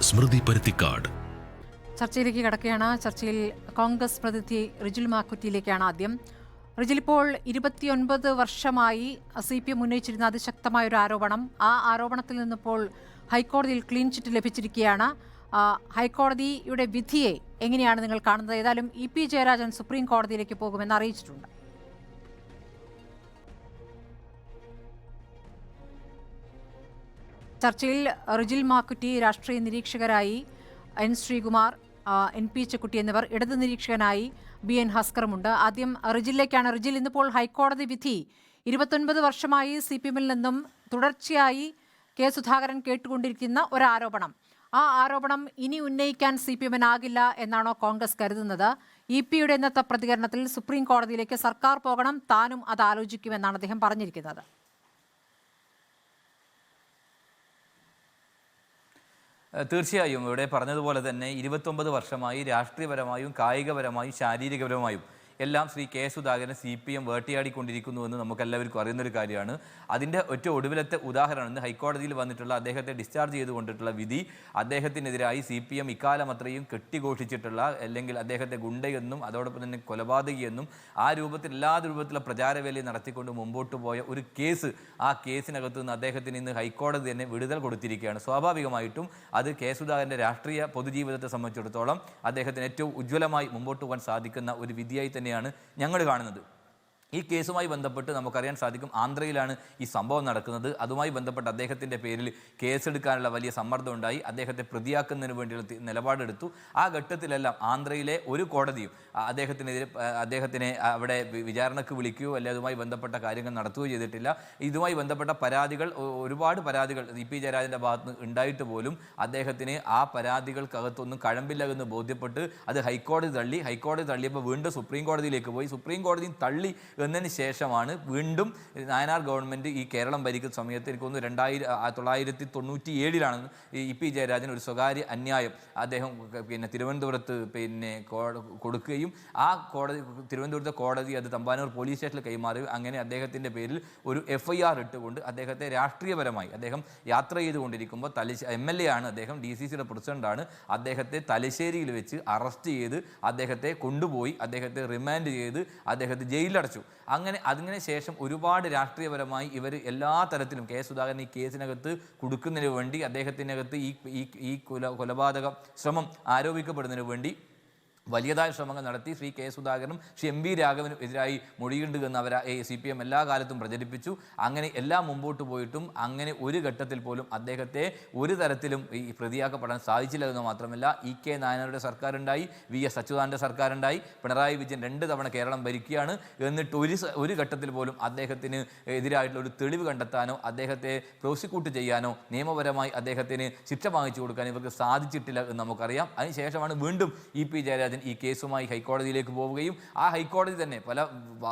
സ്മൃതി പരുത്തിക്കാട്. ചർച്ചയിലേക്ക് കടക്കുകയാണ്. ചർച്ചയിൽ കോൺഗ്രസ് പ്രതിനിധി റിജിൽ മാക്കുറ്റിയിലേക്കാണ് ആദ്യം. റിജിൽ, ഇപ്പോൾ 29 വർഷമായി CPM ഉന്നയിച്ചിരുന്ന അതിശക്തമായ ഒരു ആരോപണം, ആ ആരോപണത്തിൽ നിന്നിപ്പോൾ ഹൈക്കോടതിയിൽ ക്ലീൻ ചിറ്റ് ലഭിച്ചിരിക്കുകയാണ്. ഹൈക്കോടതിയുടെ വിധിയെ എങ്ങനെയാണ് നിങ്ങൾ കാണുന്നത്? ഏതായാലും EP ജയരാജൻ സുപ്രീം കോടതിയിലേക്ക് പോകുമെന്ന് അറിയിച്ചിട്ടുണ്ട്. ചർച്ചയിൽ റിജിൽ മാക്കുറ്റി, രാഷ്ട്രീയ നിരീക്ഷകരായി N ശ്രീകുമാർ, NP ചെക്കുട്ടി എന്നിവർ, ഇടത് നിരീക്ഷകനായി BN ഹസ്കറുമുണ്ട്. ആദ്യം റിജിലിലേക്കാണ്. റിജിൽ, ഇന്നിപ്പോൾ ഹൈക്കോടതി വിധി 29 വർഷമായി CPM നിന്നും തുടർച്ചയായി K സുധാകരൻ കേട്ടുകൊണ്ടിരിക്കുന്ന ഒരാരോപണം, ആ ആരോപണം ഇനി ഉന്നയിക്കാൻ CPM ആകില്ല എന്നാണോ കോൺഗ്രസ് കരുതുന്നത്? EP-യുടെ ഇന്നത്തെ പ്രതികരണത്തിൽ സുപ്രീം കോടതിയിലേക്ക് സർക്കാർ പോകണം, താനും അത് ആലോചിക്കുമെന്നാണ് അദ്ദേഹം പറഞ്ഞിരിക്കുന്നത്. തീർച്ചയായും ഇവിടെ പറഞ്ഞതുപോലെ തന്നെ 29 വർഷമായി രാഷ്ട്രീയപരമായും കായികപരമായും ശാരീരികപരമായും എല്ലാം ശ്രീ K സുധാകരൻ CPM വേട്ടയാടിക്കൊണ്ടിരിക്കുന്നുവെന്ന് നമുക്കെല്ലാവർക്കും അറിയുന്നൊരു കാര്യമാണ്. അതിൻ്റെ ഒടുവിലത്തെ ഉദാഹരണം ഇന്ന് ഹൈക്കോടതിയിൽ വന്നിട്ടുള്ള അദ്ദേഹത്തെ ഡിസ്ചാർജ് ചെയ്തുകൊണ്ടിട്ടുള്ള വിധി, അദ്ദേഹത്തിനെതിരായി CPM ഇക്കാലം അത്രയും കെട്ടിഘോഷിച്ചിട്ടുള്ള, അല്ലെങ്കിൽ അദ്ദേഹത്തെ ഗുണ്ടയെന്നും അതോടൊപ്പം തന്നെ കൊലപാതകിയെന്നും ആ രൂപത്തിൽ എല്ലാ രൂപത്തിലുള്ള പ്രചാരവേലയും നടത്തിക്കൊണ്ട് മുമ്പോട്ട് പോയ ഒരു കേസ്, ആ കേസിനകത്ത് നിന്ന് അദ്ദേഹത്തിന് ഇന്ന് ഹൈക്കോടതി തന്നെ വിടുതൽ കൊടുത്തിരിക്കുകയാണ്. സ്വാഭാവികമായിട്ടും അത് K സുധാകരൻ്റെ രാഷ്ട്രീയ പൊതുജീവിതത്തെ സംബന്ധിച്ചിടത്തോളം അദ്ദേഹത്തിന് ഏറ്റവും ഉജ്ജ്വലമായി മുമ്പോട്ട് പോകാൻ സാധിക്കുന്ന ഒരു വിധിയായി തന്നെയാണ് ഞങ്ങൾ കാണുന്നത്. ഈ കേസുമായി ബന്ധപ്പെട്ട് നമുക്കറിയാൻ സാധിക്കും, ആന്ധ്രയിലാണ് ഈ സംഭവം നടക്കുന്നത്. അതുമായി ബന്ധപ്പെട്ട് അദ്ദേഹത്തിൻ്റെ പേരിൽ കേസെടുക്കാനുള്ള വലിയ സമ്മർദ്ദം ഉണ്ടായി. അദ്ദേഹത്തെ പ്രതിയാക്കുന്നതിന് വേണ്ടിയുള്ള നിലപാടെടുത്തു. ആ ഘട്ടത്തിലെല്ലാം ആന്ധ്രയിലെ ഒരു കോടതിയും അദ്ദേഹത്തിനെ അവിടെ വിചാരണക്ക് വിളിക്കുകയോ അല്ലെങ്കിൽ അതുമായി ബന്ധപ്പെട്ട കാര്യങ്ങൾ നടത്തുകയോ ചെയ്തിട്ടില്ല. ഇതുമായി ബന്ധപ്പെട്ട ഒരുപാട് പരാതികൾ EP ജയരാജൻ്റെ ഭാഗത്ത് നിന്ന് ഉണ്ടായിട്ട് പോലും അദ്ദേഹത്തിന് ആ പരാതികൾക്കകത്തൊന്നും കഴമ്പില്ല എന്ന് ബോധ്യപ്പെട്ട് അത് ഹൈക്കോടതി തള്ളിയപ്പോൾ വീണ്ടും സുപ്രീം കോടതിയിലേക്ക് പോയി. സുപ്രീം കോടതിയും തള്ളി എന്നതിന് ശേഷമാണ് വീണ്ടും നായനാർ ഗവൺമെൻറ് ഈ കേരളം ഭരിക്കുന്ന സമയത്ത്, എനിക്ക് തോന്നുന്നു 1997 EP ജയരാജൻ ഒരു സ്വകാര്യ അന്യായം അദ്ദേഹം തിരുവനന്തപുരത്ത് കൊടുക്കുകയും ആ തിരുവനന്തപുരത്തെ കോടതി അത് തമ്പാനൂർ പോലീസ് സ്റ്റേഷനിൽ കൈമാറുകയും അങ്ങനെ അദ്ദേഹത്തിൻ്റെ പേരിൽ ഒരു FIR ഇട്ടുകൊണ്ട് അദ്ദേഹത്തെ രാഷ്ട്രീയപരമായി അദ്ദേഹം യാത്ര ചെയ്തുകൊണ്ടിരിക്കുമ്പോൾ MLA ആണ് അദ്ദേഹം, DCCയുടെ പ്രസിഡന്റാണ്, അദ്ദേഹത്തെ തലശ്ശേരിയിൽ വെച്ച് അറസ്റ്റ് ചെയ്ത് അദ്ദേഹത്തെ കൊണ്ടുപോയി അദ്ദേഹത്തെ റിമാൻഡ് ചെയ്ത് അദ്ദേഹത്തെ ജയിലിലടച്ചു. അതിന് ശേഷം ഒരുപാട് രാഷ്ട്രീയപരമായി ഇവർ എല്ലാ തരത്തിലും K സുധാകരൻ ഈ കേസിനകത്ത് കൊടുക്കുന്നതിന് വേണ്ടി, അദ്ദേഹത്തിനകത്ത് ഈ കൊലപാതക ശ്രമം ആരോപിക്കപ്പെടുന്നതിന് വേണ്ടി വലിയതായ ശ്രമങ്ങൾ നടത്തി. ശ്രീ K സുധാകരനും ശ്രീ MV രാഘവനും എതിരായി മൊഴിയുണ്ട് എന്ന് CPM എല്ലാ കാലത്തും പ്രചരിപ്പിച്ചു. അങ്ങനെ എല്ലാം മുമ്പോട്ട് പോയിട്ടും അങ്ങനെ ഒരു ഘട്ടത്തിൽ പോലും അദ്ദേഹത്തെ ഒരു തരത്തിലും ഈ പ്രതിയാക്കപ്പെടാൻ സാധിച്ചില്ല എന്ന് മാത്രമല്ല, EK നായനാരുടെ സർക്കാരുണ്ടായി, VS അച്യുതാനന്ദൻ്റെ സർക്കാരുണ്ടായി, പിണറായി വിജയൻ 2 തവണ കേരളം ഭരിക്കുകയാണ്. എന്നിട്ട് ഒരു ഘട്ടത്തിൽ പോലും അദ്ദേഹത്തിന് എതിരായിട്ടുള്ള ഒരു തെളിവ് കണ്ടെത്താനോ അദ്ദേഹത്തെ പ്രോസിക്യൂട്ട് ചെയ്യാനോ നിയമപരമായി അദ്ദേഹത്തിന് ശിക്ഷ വാങ്ങിച്ചു കൊടുക്കാനോ ഇവർക്ക് സാധിച്ചിട്ടില്ല എന്ന് നമുക്കറിയാം. അതിനുശേഷമാണ് വീണ്ടും EP ജയരാജൻ ഈ കേസുമായി ഹൈക്കോടതിയിലേക്ക് പോവുകയും ആ ഹൈക്കോടതി തന്നെ പല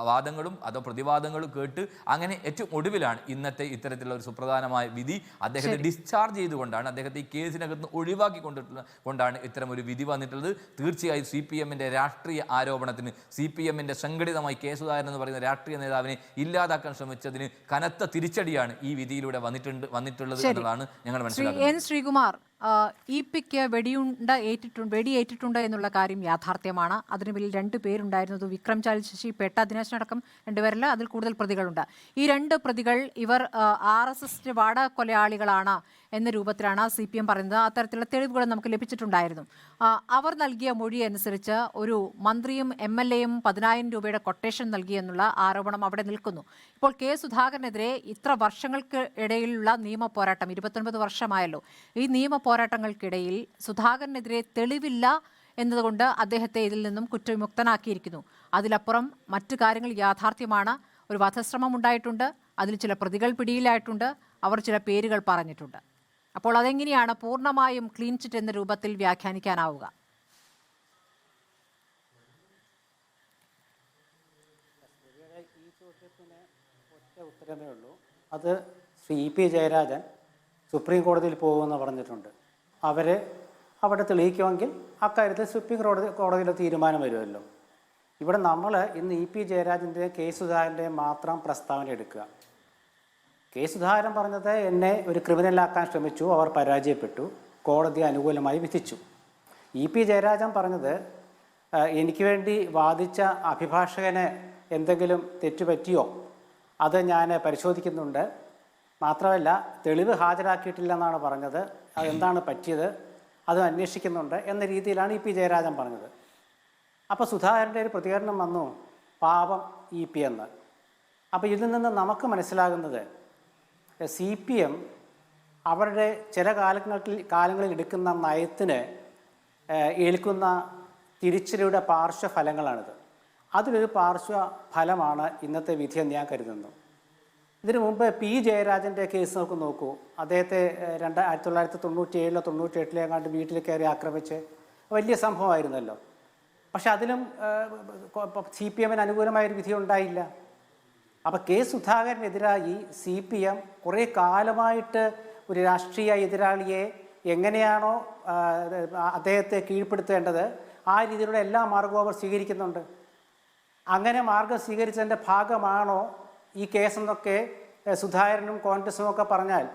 വാദങ്ങളും പ്രതിവാദങ്ങളും കേട്ട് അങ്ങനെ ഏറ്റവും ഒടുവിലാണ് ഇന്നത്തെ ഇത്തരത്തിലുള്ള ഒരു സുപ്രധാനമായ വിധി അദ്ദേഹത്തെ ഡിസ്ചാർജ് ചെയ്തുകൊണ്ടാണ്, അദ്ദേഹത്തെ ഈ കേസിനകത്ത് ഒഴിവാക്കിക്കൊണ്ടാണ് ഇത്തരം ഒരു വിധി വന്നിട്ടുള്ളത്. തീർച്ചയായും CPM-ന്റെ രാഷ്ട്രീയ ആരോപണത്തിന്, CPM-ന്റെ സംഘടിതമായി K സുധാകരൻ എന്ന് പറയുന്ന രാഷ്ട്രീയ നേതാവിനെ ഇല്ലാതാക്കാൻ ശ്രമിച്ചതിന് കനത്ത തിരിച്ചടിയാണ് ഈ വിധിയിലൂടെ വന്നിട്ടുള്ളത് എന്നതാണ് ഞങ്ങൾ മനസ്സിലാക്കുന്നത്. N ശ്രീകുമാർ, EP-ക്ക് വെടിയേറ്റിട്ടുണ്ട് എന്നുള്ള കാര്യം യാഥാർത്ഥ്യമാണ്. അതിന് പിന്നിൽ 2 പേരുണ്ടായിരുന്നത്, വിക്രം ചാൽ, ശശി പേട്ട, ദിനേശനടക്കം 2 പേരല്ല, അതിൽ കൂടുതൽ പ്രതികളുണ്ട്. ഈ 2 പ്രതികൾ ഇവർ RSS വാടക കൊലയാളികളാണ് എന്ന രൂപത്തിലാണ് CPM പറയുന്നത്. അത്തരത്തിലുള്ള തെളിവുകൾ നമുക്ക് ലഭിച്ചിട്ടുണ്ടായിരുന്നു. അവർ നൽകിയ മൊഴി അനുസരിച്ച് ഒരു മന്ത്രിയും MLA-യും 10,000 രൂപയുടെ കൊട്ടേഷൻ നൽകിയെന്നുള്ള ആരോപണം അവിടെ നിൽക്കുന്നു. ഇപ്പോൾ K സുധാകരനെതിരെ ഇത്ര വർഷങ്ങൾക്ക് ഇടയിലുള്ള നിയമ പോരാട്ടം, 29 വർഷമായല്ലോ, ഈ നിയമ പോരാട്ടങ്ങൾക്കിടയിൽ സുധാകരനെതിരെ തെളിവില്ല എന്നതുകൊണ്ട് അദ്ദേഹത്തെ ഇതിൽ നിന്നും കുറ്റവിമുക്തനാക്കിയിരിക്കുന്നു. അതിലപ്പുറം മറ്റു കാര്യങ്ങൾ യാഥാർത്ഥ്യമാണ്. ഒരു വധശ്രമം ഉണ്ടായിട്ടുണ്ട്, അതിൽ ചില പ്രതികൾ പിടിയിലായിട്ടുണ്ട്, അവർ ചില പേരുകൾ പറഞ്ഞിട്ടുണ്ട്. അപ്പോൾ അതെങ്ങനെയാണ് പൂർണ്ണമായും ക്ലീൻ ചിറ്റ് എന്ന രൂപത്തിൽ വ്യാഖ്യാനിക്കാനാവുക? ഈ ചോദ്യത്തിന് ഒറ്റ ഉത്തരമേ ഉള്ളൂ. അത് ശ്രീ EP ജയരാജൻ സുപ്രീം കോടതിയിൽ പോകുമെന്ന് പറഞ്ഞിട്ടുണ്ട്. അവിടെ തെളിയിക്കുമെങ്കിൽ അക്കാര്യത്തിൽ സുപ്രീം കോടതിയിലെ തീരുമാനം വരുമല്ലോ. ഇവിടെ നമ്മൾ ഇന്ന് EP ജയരാജൻ്റെയും K സുധാകരൻ്റെയും മാത്രം പ്രസ്താവന എടുക്കുക. K സുധാകരൻ പറഞ്ഞത് എന്നെ ഒരു ക്രിമിനലാക്കാൻ ശ്രമിച്ചു, അവർ പരാജയപ്പെട്ടു. കോടതി അനുകൂലമായി വിധിച്ചു. ഇ.പി. ജയരാജൻ പറഞ്ഞത് എനിക്ക് വേണ്ടി വാദിച്ച അഭിഭാഷകന് എന്തെങ്കിലും തെറ്റുപറ്റിയോ അത് ഞാൻ പരിശോധിക്കുന്നുണ്ട്, മാത്രമല്ല തെളിവ് ഹാജരാക്കിയിട്ടില്ലെന്നാണ് പറഞ്ഞത്, അതെന്താണ് പറ്റിയത് അത് അന്വേഷിക്കുന്നുണ്ട് എന്ന രീതിയിലാണ് ഇ.പി. ജയരാജൻ പറഞ്ഞത്. അപ്പോൾ സുധാകരൻ്റെ ഒരു പ്രതികരണം വന്നു, പാവം ഇ.പി. എന്ന്. അപ്പോൾ ഇതിൽ നിന്ന് നമുക്ക് മനസ്സിലാകുന്നത് CPM അവരുടെ ചില കാലങ്ങളിൽ എടുക്കുന്ന നയത്തിന് ഏൽക്കുന്ന തിരിച്ചടിയുടെ പാർശ്വഫലങ്ങളാണിത്. അതിലൊരു പാർശ്വഫലമാണ് ഇന്നത്തെ വിധിയെന്ന് ഞാൻ കരുതുന്നു. ഇതിനു മുമ്പ് പി ജയരാജൻ്റെ കേസ് നമുക്ക് നോക്കൂ. അദ്ദേഹത്തെ 1997 98 എങ്ങാണ്ട് വീട്ടിൽ കയറി ആക്രമിച്ച് വലിയ സംഭവമായിരുന്നല്ലോ. പക്ഷെ അതിലും CPMന് അനുകൂലമായൊരു വിധി ഉണ്ടായില്ല. അപ്പോൾ കെ സുധാകരനെതിരായി CPM കുറേ കാലമായിട്ട് ഒരു രാഷ്ട്രീയ എതിരാളിയെ എങ്ങനെയാണോ അദ്ദേഹത്തെ കീഴ്പ്പെടുത്തേണ്ടത് ആ രീതിയിലുള്ള എല്ലാ മാർഗവും അവർ സ്വീകരിക്കുന്നുണ്ട്. അങ്ങനെ മാർഗം സ്വീകരിച്ചതിൻ്റെ ഭാഗമാണോ ഈ കേസെന്നൊക്കെ സുധാകരനും കോൺഗ്രസും ഒക്കെ പറഞ്ഞാൽ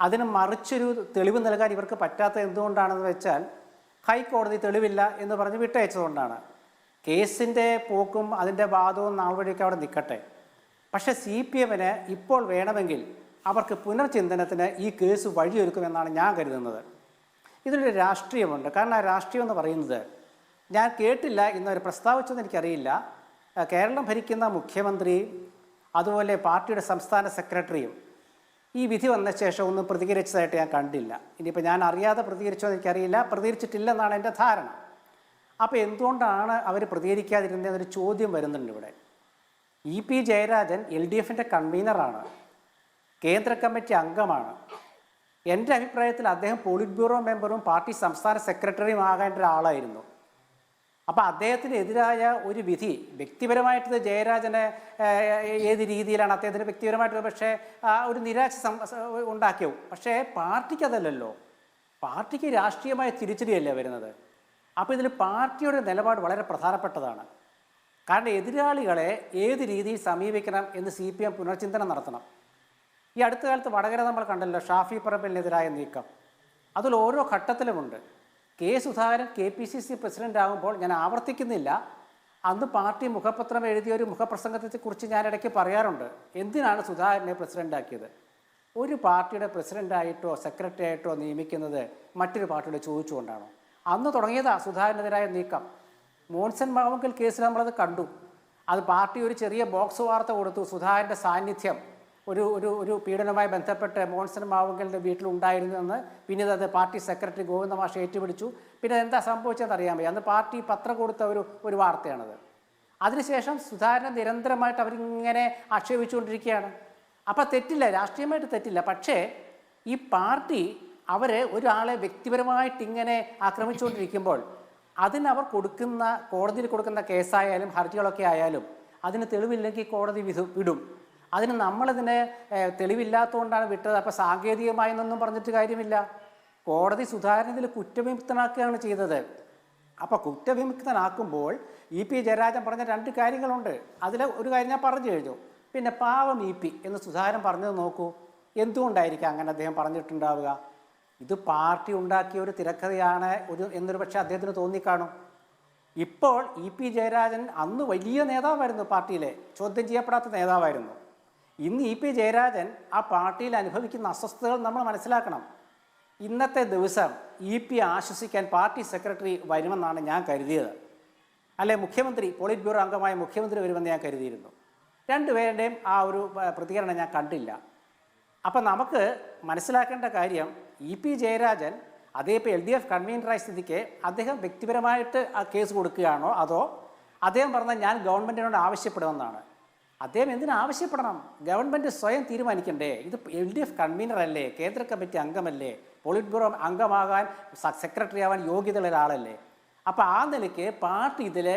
അതിന് മറിച്ചൊരു തെളിവ് നൽകാൻ ഇവർക്ക് പറ്റാത്തത് എന്തുകൊണ്ടാണെന്ന് വെച്ചാൽ ഹൈക്കോടതി തെളിവില്ല എന്ന് പറഞ്ഞ് വിട്ടയച്ചതുകൊണ്ടാണ്. കേസിൻ്റെ പോക്കും അതിൻ്റെ വാദവും നാൾവഴിയൊക്കെ അവിടെ നിൽക്കട്ടെ. പക്ഷേ CPMന് ഇപ്പോൾ വേണമെങ്കിൽ അവർക്ക് പുനർചിന്തനത്തിന് ഈ കേസ് വഴിയൊരുക്കുമെന്നാണ് ഞാൻ കരുതുന്നത്. ഇതിലൊരു രാഷ്ട്രീയമുണ്ട്. കാരണം ആ രാഷ്ട്രീയം എന്ന് പറയുന്നത് ഞാൻ കേട്ടില്ല എന്നവർ പ്രസ്താവിച്ചെന്ന് എനിക്കറിയില്ല. കേരളം ഭരിക്കുന്ന മുഖ്യമന്ത്രി അതുപോലെ പാർട്ടിയുടെ സംസ്ഥാന സെക്രട്ടറിയും ഈ വിധി വന്ന ശേഷം ഒന്നും പ്രതികരിച്ചതായിട്ട് ഞാൻ കണ്ടില്ല. ഇനിയിപ്പോൾ ഞാൻ അറിയാതെ പ്രതികരിച്ചോ എന്ന് എനിക്കറിയില്ല, പ്രതികരിച്ചിട്ടില്ലെന്നാണ് എൻ്റെ ധാരണ. അപ്പോൾ എന്തുകൊണ്ടാണ് അവർ പ്രതികരിക്കാതിരുന്നതെന്നൊരു ചോദ്യം വരുന്നുണ്ട് ഇവിടെ. ഇ.പി. ജയരാജൻ LDFൻ്റെ കൺവീനറാണ്, കേന്ദ്ര കമ്മിറ്റി അംഗമാണ്. എൻ്റെ അഭിപ്രായത്തിൽ അദ്ദേഹം പോളിറ്റ് ബ്യൂറോ മെമ്പറും പാർട്ടി സംസ്ഥാന സെക്രട്ടറിയും ആകേണ്ട ഒരാളായിരുന്നു. അപ്പോൾ അദ്ദേഹത്തിനെതിരായ ഒരു വിധി വ്യക്തിപരമായിട്ട് ജയരാജനെ ഏത് രീതിയിലാണ് അദ്ദേഹത്തിന് വ്യക്തിപരമായിട്ട് പക്ഷേ ഒരു നിരാശ ഉണ്ടാക്കിയോ. പക്ഷേ പാർട്ടിക്ക് അതല്ലല്ലോ, പാർട്ടിക്ക് രാഷ്ട്രീയമായ തിരിച്ചടിയല്ലേ വരുന്നത്. അപ്പോൾ ഇതിൽ പാർട്ടിയുടെ നിലപാട് വളരെ പ്രധാനപ്പെട്ടതാണ്. കാരണം എതിരാളികളെ ഏത് രീതിയിൽ സമീപിക്കണം എന്ന് CPM പുനർചിന്തനം നടത്തണം. ഈ അടുത്ത കാലത്ത് വടകര നമ്മൾ കണ്ടല്ലോ ഷാഫി പറമ്പലിനെതിരായ നീക്കം. അതിൽ ഓരോ ഘട്ടത്തിലുമുണ്ട്. കെ സുധാകരൻ KPCC പ്രസിഡൻ്റ് ആകുമ്പോൾ ഞാൻ ആവർത്തിക്കുന്നില്ല, അന്ന് പാർട്ടി മുഖപത്രം എഴുതിയ ഒരു മുഖപ്രസംഗത്തെക്കുറിച്ച് ഞാൻ ഇടയ്ക്ക് പറയാറുണ്ട്. എന്തിനാണ് സുധാകരനെ പ്രസിഡൻ്റാക്കിയത്? ഒരു പാർട്ടിയുടെ പ്രസിഡൻ്റായിട്ടോ സെക്രട്ടറി ആയിട്ടോ നിയമിക്കുന്നത് മറ്റൊരു പാർട്ടിയുടെ ചോദിച്ചുകൊണ്ടാണോ? അന്ന് തുടങ്ങിയതാ സുധാകരനെതിരായ നീക്കം. മോൻസൺ മാവുങ്കൽ കേസിൽ നമ്മളത് കണ്ടു. അത് പാർട്ടി ഒരു ചെറിയ ബോക്സ് വാർത്ത കൊടുത്തു. സുധാകരൻ്റെ സാന്നിധ്യം ഒരു പീഡനവുമായി ബന്ധപ്പെട്ട് മോൻസൺ മാവുങ്കലിൻ്റെ വീട്ടിലുണ്ടായിരുന്നുവെന്ന്. പിന്നീട് അത് പാർട്ടി സെക്രട്ടറി ഗോവിന്ദ മാഷ് ഏറ്റുപിടിച്ചു. പിന്നെ എന്താ സംഭവിച്ചതെന്ന് അറിയാൻ വയ്യ. അന്ന് പാർട്ടി പത്രം കൊടുത്ത ഒരു വാർത്തയാണത്. അതിനുശേഷം സുധാകരനെ നിരന്തരമായിട്ട് അവരിങ്ങനെ ആക്ഷേപിച്ചുകൊണ്ടിരിക്കുകയാണ്. അപ്പോൾ തെറ്റില്ല, രാഷ്ട്രീയമായിട്ട് തെറ്റില്ല. പക്ഷേ ഈ പാർട്ടി അവരെ ഒരാളെ വ്യക്തിപരമായിട്ട് ഇങ്ങനെ ആക്രമിച്ചുകൊണ്ടിരിക്കുമ്പോൾ അതിനവർ കൊടുക്കുന്ന കോടതിയിൽ കൊടുക്കുന്ന കേസായാലും ഹർജികളൊക്കെ ആയാലും അതിന് തെളിവില്ലെങ്കിൽ കോടതി വിടും. അതിന് നമ്മളതിന് തെളിവില്ലാത്തതുകൊണ്ടാണ് വിട്ടത്, അപ്പോൾ സാങ്കേതികമായെന്നൊന്നും പറഞ്ഞിട്ട് കാര്യമില്ല. കോടതി സുധാകരനിൽ കുറ്റവിമുക്തനാക്കുകയാണ് ചെയ്തത്. അപ്പോൾ കുറ്റവിമുക്തനാക്കുമ്പോൾ ഇ.പി. ജയരാജൻ പറഞ്ഞ രണ്ട് കാര്യങ്ങളുണ്ട്. അതിൽ ഒരു കാര്യം ഞാൻ പറഞ്ഞു കഴിഞ്ഞു. പിന്നെ പാവം ഇ.പി. എന്ന് സുധാകരൻ പറഞ്ഞത് നോക്കൂ. എന്തുകൊണ്ടായിരിക്കും അങ്ങനെ അദ്ദേഹം പറഞ്ഞിട്ടുണ്ടാവുക? ഇത് പാർട്ടി ഉണ്ടാക്കിയ ഒരു തിരക്കഥയാണ് എന്നൊരു പക്ഷേ അദ്ദേഹത്തിന് തോന്നിക്കാണും. ഇപ്പോൾ ഇ.പി. ജയരാജൻ അന്ന് വലിയ നേതാവായിരുന്നു, പാർട്ടിയിലെ ചോദ്യം ചെയ്യപ്പെടാത്ത നേതാവായിരുന്നു. ഇന്ന് ഇ.പി. ജയരാജൻ ആ പാർട്ടിയിൽ അനുഭവിക്കുന്ന അസ്വസ്ഥതകൾ നമ്മൾ മനസ്സിലാക്കണം. ഇന്നത്തെ ദിവസം ഇ.പി. ആശ്വസിക്കാൻ പാർട്ടി സെക്രട്ടറി വരുമെന്നാണ് ഞാൻ കരുതിയത്. അല്ലെ മുഖ്യമന്ത്രി, പോളിറ്റ് ബ്യൂറോ അംഗമായ മുഖ്യമന്ത്രി വരുമെന്ന് ഞാൻ കരുതിയിരുന്നു. രണ്ടുപേരുടെയും ആ ഒരു പ്രതികരണം ഞാൻ കണ്ടില്ല. അപ്പം നമുക്ക് മനസ്സിലാക്കേണ്ട കാര്യം, ഇ.പി. ജയരാജൻ അതേ ഇപ്പോൾ LDF കൺവീനറായ സ്ഥിതിക്ക് അദ്ദേഹം വ്യക്തിപരമായിട്ട് ആ കേസ് കൊടുക്കുകയാണോ, അതോ അദ്ദേഹം പറഞ്ഞാൽ ഞാൻ ഗവൺമെൻറ്റിനോട് ആവശ്യപ്പെടുമെന്നാണ്? അദ്ദേഹം എന്തിനു ആവശ്യപ്പെടണം? ഗവൺമെൻറ് സ്വയം തീരുമാനിക്കണ്ടേ? ഇത് LDF കൺവീനർ അല്ലേ, കേന്ദ്ര കമ്മിറ്റി അംഗമല്ലേ, പോളിറ്റ് ബ്യൂറോ അംഗമാകാൻ സെക്രട്ടറി ആവാൻ യോഗ്യതയുള്ള ഒരാളല്ലേ? അപ്പോൾ ആ നിലയ്ക്ക് പാർട്ടി ഇതിൽ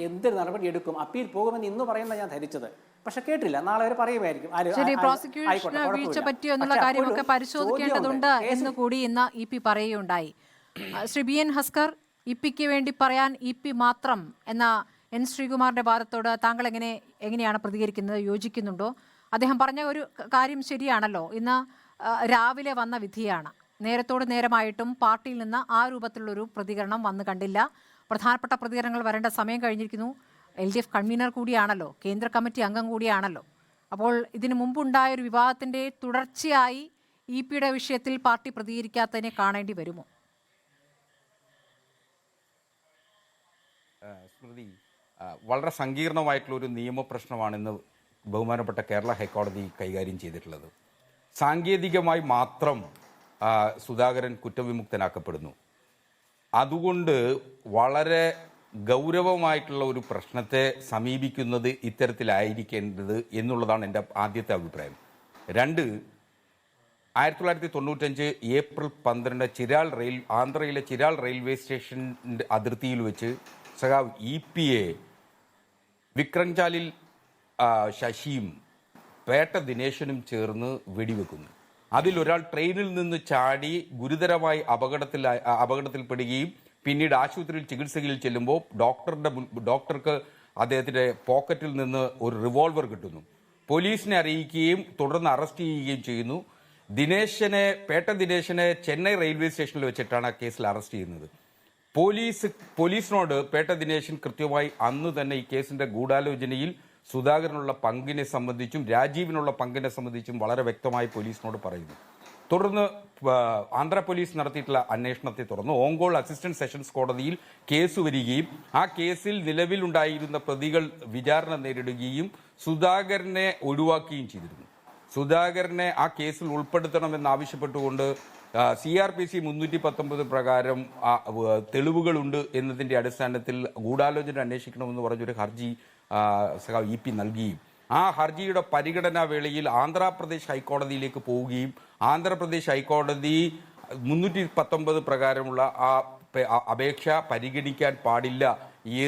എന്തൊരു നടപടി എടുക്കും? അപ്പീൽ പോകുമെന്ന് ഇന്ന് പറയുന്ന ഞാൻ ധരിച്ചത്. പക്ഷെ കേട്ടില്ല, നാളെ അവർ പറയുമായിരിക്കും. പ്രോസിക്യൂഷന് വീഴ്ച പറ്റിയോ എന്നുള്ള കാര്യമൊക്കെ പരിശോധിക്കേണ്ടതുണ്ട് എന്ന് കൂടി ഇന്ന് ഇ.പി. പറയുകയുണ്ടായി. ശ്രീ BN ഹസ്കർ, ഇ.പിക്ക് വേണ്ടി പറയാൻ ഇ.പി. മാത്രം എന്ന N. ശ്രീകുമാറിന്റെ വാദത്തോട് താങ്കൾ എങ്ങനെയാണ് പ്രതികരിക്കുന്നത്? യോജിക്കുന്നുണ്ടോ? അദ്ദേഹം പറഞ്ഞ ഒരു കാര്യം ശരിയാണല്ലോ, ഇന്ന് രാവിലെ വന്ന വിധിയാണ്. നേരത്തോട് നേരമായിട്ടും പാർട്ടിയിൽ നിന്ന് ആ രൂപത്തിലുള്ളൊരു പ്രതികരണം വന്നു കണ്ടില്ല. പ്രധാനപ്പെട്ട പ്രതികരണങ്ങൾ വരേണ്ട സമയം കഴിഞ്ഞിരിക്കുന്നു. LDF കൺവീനർ കൂടിയാണല്ലോ, കേന്ദ്ര കമ്മിറ്റി അംഗം കൂടിയാണല്ലോ. അപ്പോൾ ഇതിനു മുമ്പുണ്ടായ ഒരു വിവാദത്തിൻ്റെ തുടർച്ചയായി EP-യുടെ വിഷയത്തിൽ പാർട്ടി പ്രതികരിക്കാത്തതിനെ കാണേണ്ടി വരുമോ? സ്മൃതി, വളരെ സങ്കീർണമായിട്ടുള്ളൊരു നിയമപ്രശ്നമാണെന്ന് ബഹുമാനപ്പെട്ട കേരള ഹൈക്കോടതി കൈകാര്യം ചെയ്തിട്ടുള്ളത്. സാങ്കേതികമായി മാത്രം സുധാകരൻ കുറ്റവിമുക്തനാക്കപ്പെടുന്നു. അതുകൊണ്ട് വളരെ ഗൗരവമായിട്ടുള്ള ഒരു പ്രശ്നത്തെ സമീപിക്കുന്നത് ഇത്തരത്തിലായിരിക്കേണ്ടത് എന്നുള്ളതാണ് എൻ്റെ ആദ്യത്തെ അഭിപ്രായം. 2, 1995 ഏപ്രിൽ 12 ആന്ധ്രയിലെ ചിരാൾ റെയിൽവേ സ്റ്റേഷൻ്റെ അതിർത്തിയിൽ വെച്ച് സഖാവ് EP-യെ വിക്രംചാലിൽ ശശിയും പേട്ട ദിനേശനും ചേർന്ന് വെടിവെക്കുന്നു. അതിലൊരാൾ ട്രെയിനിൽ നിന്ന് ചാടി ഗുരുതരമായി അപകടത്തിൽപ്പെടുകയും പിന്നീട് ആശുപത്രിയിൽ ചികിത്സയിൽ ചെല്ലുമ്പോൾ ഡോക്ടർക്ക് അദ്ദേഹത്തിൻ്റെ പോക്കറ്റിൽ നിന്ന് ഒരു റിവോൾവർ കിട്ടുന്നു. പോലീസിനെ അറിയിക്കുകയും തുടർന്ന് അറസ്റ്റ് ചെയ്യുകയും ചെയ്യുന്നു. പേട്ട ദിനേശനെ ചെന്നൈ റെയിൽവേ സ്റ്റേഷനിൽ വെച്ചിട്ടാണ് ആ കേസിൽ അറസ്റ്റ് ചെയ്യുന്നത്. പോലീസിനോട് പേട്ട ദിനേശൻ കൃത്യമായി അന്ന് തന്നെ ഈ കേസിന്റെ ഗൂഢാലോചനയിൽ സുധാകരനുള്ള പങ്കിനെ സംബന്ധിച്ചും രാജീവിനുള്ള പങ്കിനെ സംബന്ധിച്ചും വളരെ വ്യക്തമായി പോലീസിനോട് പറയുന്നു. തുടർന്ന് ആന്ധ്ര പോലീസ് നടത്തിയിട്ടുള്ള അന്വേഷണത്തെ തുടർന്ന് ഓങ്കോൾ അസിസ്റ്റന്റ് സെഷൻസ് കോടതിയിൽ കേസ് വരികയും ആ കേസിൽ നിലവിലുണ്ടായിരുന്ന പ്രതികൾ വിചാരണ നേരിടുകയും സുധാകരനെ ഒഴിവാക്കുകയും ചെയ്തിരുന്നു. സുധാകരനെ ആ കേസിൽ ഉൾപ്പെടുത്തണമെന്നാവശ്യപ്പെട്ടുകൊണ്ട് CRPC 319 പ്രകാരം തെളിവുകളുണ്ട് എന്നതിൻ്റെ അടിസ്ഥാനത്തിൽ ഗൂഢാലോചന അന്വേഷിക്കണമെന്ന് പറഞ്ഞൊരു ഹർജി EP നൽകുകയും ആ ഹർജിയുടെ പരിഗണനാ വേളയിൽ ആന്ധ്രാപ്രദേശ് ഹൈക്കോടതിയിലേക്ക് പോവുകയും ആന്ധ്രാപ്രദേശ് ഹൈക്കോടതി 319 പ്രകാരമുള്ള ആ അപേക്ഷ പരിഗണിക്കാൻ പാടില്ല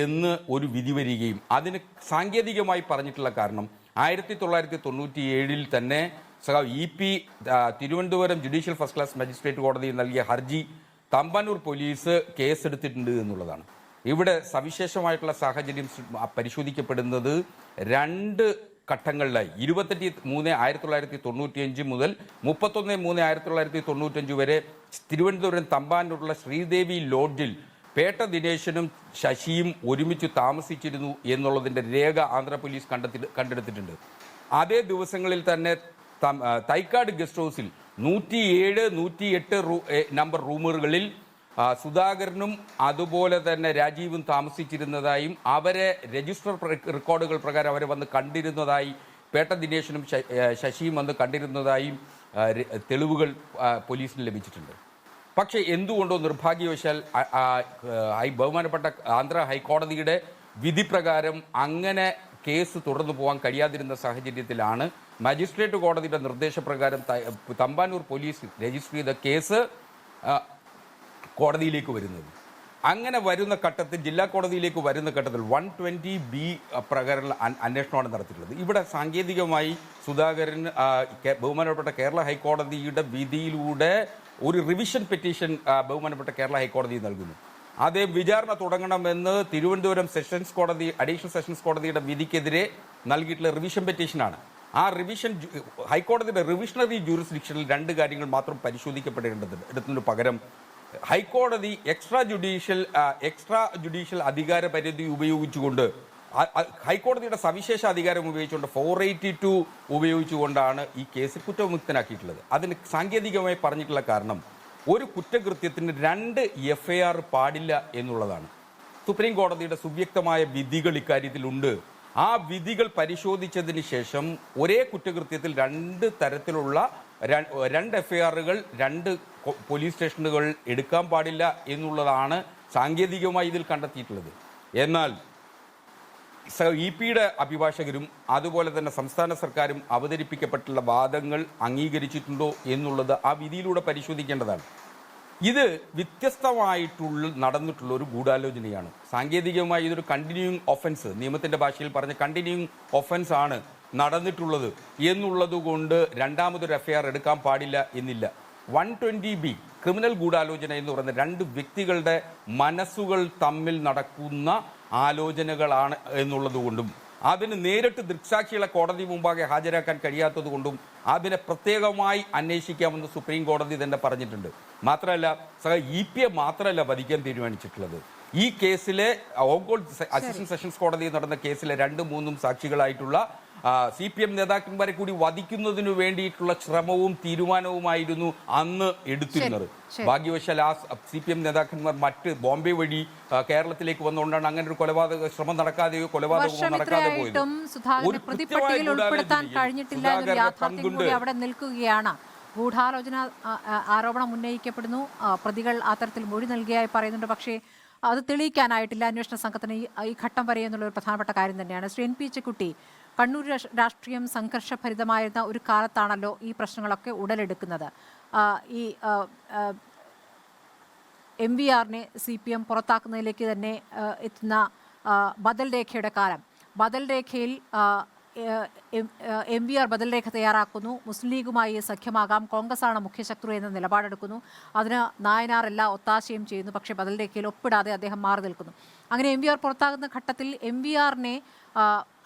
എന്ന് ഒരു വിധി വരികയും അതിന് സാങ്കേതികമായി പറഞ്ഞിട്ടുള്ള കാരണം 1997 തന്നെ EP Thiruvananthapuram judicial first class magistrate കോടതിയിൽ നൽകിയ ഹർജി തമ്പാനൂർ പോലീസ് കേസെടുത്തിട്ടുണ്ട് എന്നുള്ളതാണ്. ഇവിടെ സവിശേഷമായിട്ടുള്ള സാഹചര്യം പരിശോധിക്കപ്പെടുന്നത് 2 ഘട്ടങ്ങളിലായി 28/3/1995 മുതൽ 31/3/1995 വരെ തിരുവനന്തപുരം തമ്പാനൂരിലുള്ള ശ്രീദേവി ലോഡ്ജിൽ പേട്ട ദിനേശനും ശശിയും ഒരുമിച്ച് താമസിച്ചിരുന്നു എന്നുള്ളതിൻ്റെ രേഖ ആന്ധ്ര പോലീസ് കണ്ടെടുത്തിട്ടുണ്ട്. അതേ ദിവസങ്ങളിൽ തന്നെ തൈക്കാട് ഗസ്റ്റ് ഹൗസിൽ 107, 108 നമ്പർ റൂമുകളിൽ സുധാകരനും അതുപോലെ തന്നെ രാജീവും താമസിച്ചിരുന്നതായും അവരെ രജിസ്റ്റർ റെക്കോർഡുകൾ പ്രകാരം അവരെ വന്ന് കണ്ടിരുന്നതായി പേട്ട ദിനേശനും ശശിയും വന്ന് കണ്ടിരുന്നതായും തെളിവുകൾ പോലീസിന് ലഭിച്ചിട്ടുണ്ട്. പക്ഷേ എന്തുകൊണ്ടോ നിർഭാഗ്യവശാൽ ബഹുമാനപ്പെട്ട ആന്ധ്ര ഹൈക്കോടതിയുടെ വിധി പ്രകാരം അങ്ങനെ കേസ് തുടർന്നു പോകാൻ കഴിയാതിരുന്ന സാഹചര്യത്തിലാണ് മജിസ്ട്രേറ്റ് കോടതിയുടെ നിർദ്ദേശപ്രകാരം തമ്പാനൂർ പോലീസ് രജിസ്റ്റർ ചെയ്ത കേസ് കോടതിയിലേക്ക് വരുന്നത്. അങ്ങനെ വരുന്ന ഘട്ടത്തിൽ ജില്ലാ കോടതിയിലേക്ക് വരുന്ന ഘട്ടത്തിൽ 120B പ്രകാരമുള്ള അന്വേഷണമാണ് നടത്തിയിട്ടുള്ളത്. ഇവിടെ സാങ്കേതികമായി സുധാകരൻ ബഹുമാനപ്പെട്ട കേരള ഹൈക്കോടതിയുടെ വിധിയിലൂടെ ഒരു റിവിഷൻ പെറ്റീഷൻ ബഹുമാനപ്പെട്ട കേരള ഹൈക്കോടതി നൽകുന്നു. അതേ വിചാരണ തുടങ്ങണമെന്ന് തിരുവനന്തപുരം സെഷൻസ് കോടതി അഡീഷണൽ സെഷൻസ് കോടതിയുടെ വിധിക്കെതിരെ നൽകിയിട്ടുള്ള റിവിഷൻ പെറ്റീഷനാണ്. ആ റിവിഷൻ ഹൈക്കോടതിയുടെ റിവിഷണറി ജൂറിസ്ഡിക്ഷനിൽ 2 കാര്യങ്ങൾ മാത്രം പരിശോധിക്കപ്പെടേണ്ടതിന് പകരം ഹൈക്കോടതി എക്സ്ട്രാ ജുഡീഷ്യൽ അധികാര പരിധി ഉപയോഗിച്ചുകൊണ്ട് ഹൈക്കോടതിയുടെ സവിശേഷ അധികാരം ഉപയോഗിച്ചുകൊണ്ട് 482 ഉപയോഗിച്ചുകൊണ്ടാണ് ഈ കേസ് കുറ്റവിമുക്തനാക്കിയിട്ടുള്ളത്. അതിന് സാങ്കേതികമായി പറഞ്ഞിട്ടുള്ള കാരണം ഒരു കുറ്റകൃത്യത്തിന് 2 FIR പാടില്ല എന്നുള്ളതാണ്. സുപ്രീം കോടതിയുടെ സുവ്യക്തമായ വിധികൾ ഇക്കാര്യത്തിലുണ്ട്. ആ വിധികൾ പരിശോധിച്ചതിന് ശേഷം ഒരേ കുറ്റകൃത്യത്തിൽ 2 തരത്തിലുള്ള 2 FIR-കൾ 2 പോലീസ് സ്റ്റേഷനുകൾ എടുക്കാൻ പാടില്ല എന്നുള്ളതാണ് സാങ്കേതികമായി ഇതിൽ കണ്ടെത്തിയിട്ടുള്ളത്. എന്നാൽ EP-യുടെ അഭിഭാഷകരും അതുപോലെ തന്നെ സംസ്ഥാന സർക്കാരും അവതരിപ്പിക്കപ്പെട്ടുള്ള വാദങ്ങൾ അംഗീകരിച്ചിട്ടുണ്ടോ എന്നുള്ളത് ആ വിധിയിലൂടെ പരിശോധിക്കേണ്ടതാണ്. ഇത് നടന്നിട്ടുള്ള ഒരു ഗൂഢാലോചനയാണ്. സാങ്കേതികമായി ഇതൊരു കണ്ടിന്യൂയിങ് ഒഫൻസ്, നിയമത്തിൻ്റെ ഭാഷയിൽ പറഞ്ഞ കണ്ടിന്യൂയിങ് ഒഫൻസ് ആണ് നടന്നിട്ടുള്ളത് എന്നുള്ളത് കൊണ്ട് രണ്ടാമതൊരു FIR എടുക്കാൻ പാടില്ല എന്നില്ല. 120B ക്രിമിനൽ ഗൂഢാലോചന എന്ന് പറയുന്ന 2 വ്യക്തികളുടെ മനസ്സുകൾ തമ്മിൽ നടക്കുന്ന ആലോചനകളാണ് എന്നുള്ളത് കൊണ്ടും അതിന് നേരിട്ട് ദൃക്സാക്ഷികളെ കോടതി മുമ്പാകെ ഹാജരാക്കാൻ കഴിയാത്തത് കൊണ്ടും അതിനെ പ്രത്യേകമായി അന്വേഷിക്കാമെന്ന് സുപ്രീം കോടതി തന്നെ പറഞ്ഞിട്ടുണ്ട്. മാത്രമല്ല EPയെ മാത്രമല്ല വധിക്കാൻ തീരുമാനിച്ചിട്ടുള്ളത്. ഈ കേസിലെ ഓങ്കോട് അസിസ്റ്റന്റ് സെഷൻസ് കോടതിയിൽ നടന്ന കേസിലെ 2-3 സാക്ഷികളായിട്ടുള്ള CPM നേതാക്കന്മാരെ കൂടി വധിക്കുന്നതിനു വേണ്ടിയിട്ടുള്ള ശ്രമവും തീരുമാനവുമായിരുന്നു അന്ന് എടുത്തിരുന്നത്. ഭാഗ്യവശാൽ ആ CPM നേതാക്കന്മാർ മറ്റ് ബോംബെ വഴി കേരളത്തിലേക്ക് വന്നുകൊണ്ടാണ് അങ്ങനെ ഒരു കൊലപാതക ശ്രമം നടക്കാതെയോ കൊലപാതകമോ നടക്കാതെ പോയത്. ഒരു പ്രതിപട്ടികയിൽ ഉൾപ്പെടുത്താൻ കഴിഞ്ഞിട്ടില്ല എന്നൊരു യാഥാർത്ഥ്യം കൂടി അവിടെ നിൽക്കുകയാണ്. ഗൂഢാലോചന ആരോപണം ഉന്നയിക്കപ്പെടുന്നു, പ്രതികൾ അത്തരത്തിൽ മൊഴി നൽകിയായി പറയുന്നുണ്ട്. പക്ഷേ അത് തെളിയിക്കാനായിട്ടില്ല അന്വേഷണ സംഘത്തിന് ഈ ഘട്ടം വരെ എന്നുള്ള ഒരു പ്രധാനപ്പെട്ട കാര്യം തന്നെയാണ്. ശ്രീ NP ചെക്കുട്ടി, കണ്ണൂർ രാഷ്ട്രീയം സംഘർഷഭരിതമായിരുന്ന ഒരു കാലത്താണല്ലോ ഈ പ്രശ്നങ്ങളൊക്കെ ഉടലെടുക്കുന്നത്. ഈ MVRനെ CPM പുറത്താക്കുന്നതിലേക്ക് തന്നെ എത്തുന്ന ബദൽ രേഖയുടെ കാലം. ബദൽ രേഖയിൽ MVR ബദൽ രേഖ തയ്യാറാക്കുന്നു. മുസ്ലിം ലീഗുമായി സഖ്യമാകാം, കോൺഗ്രസാണ് മുഖ്യശത്രു എന്ന നിലപാടെടുക്കുന്നു. അതിന് നായനാർ എല്ലാ ഒത്താശയും ചെയ്യുന്നു. പക്ഷേ ബദൽ രേഖയിൽ ഒപ്പിടാതെ അദ്ദേഹം മാറി നിൽക്കുന്നു. അങ്ങനെ MVR പുറത്താകുന്ന ഘട്ടത്തിൽ MVRനെ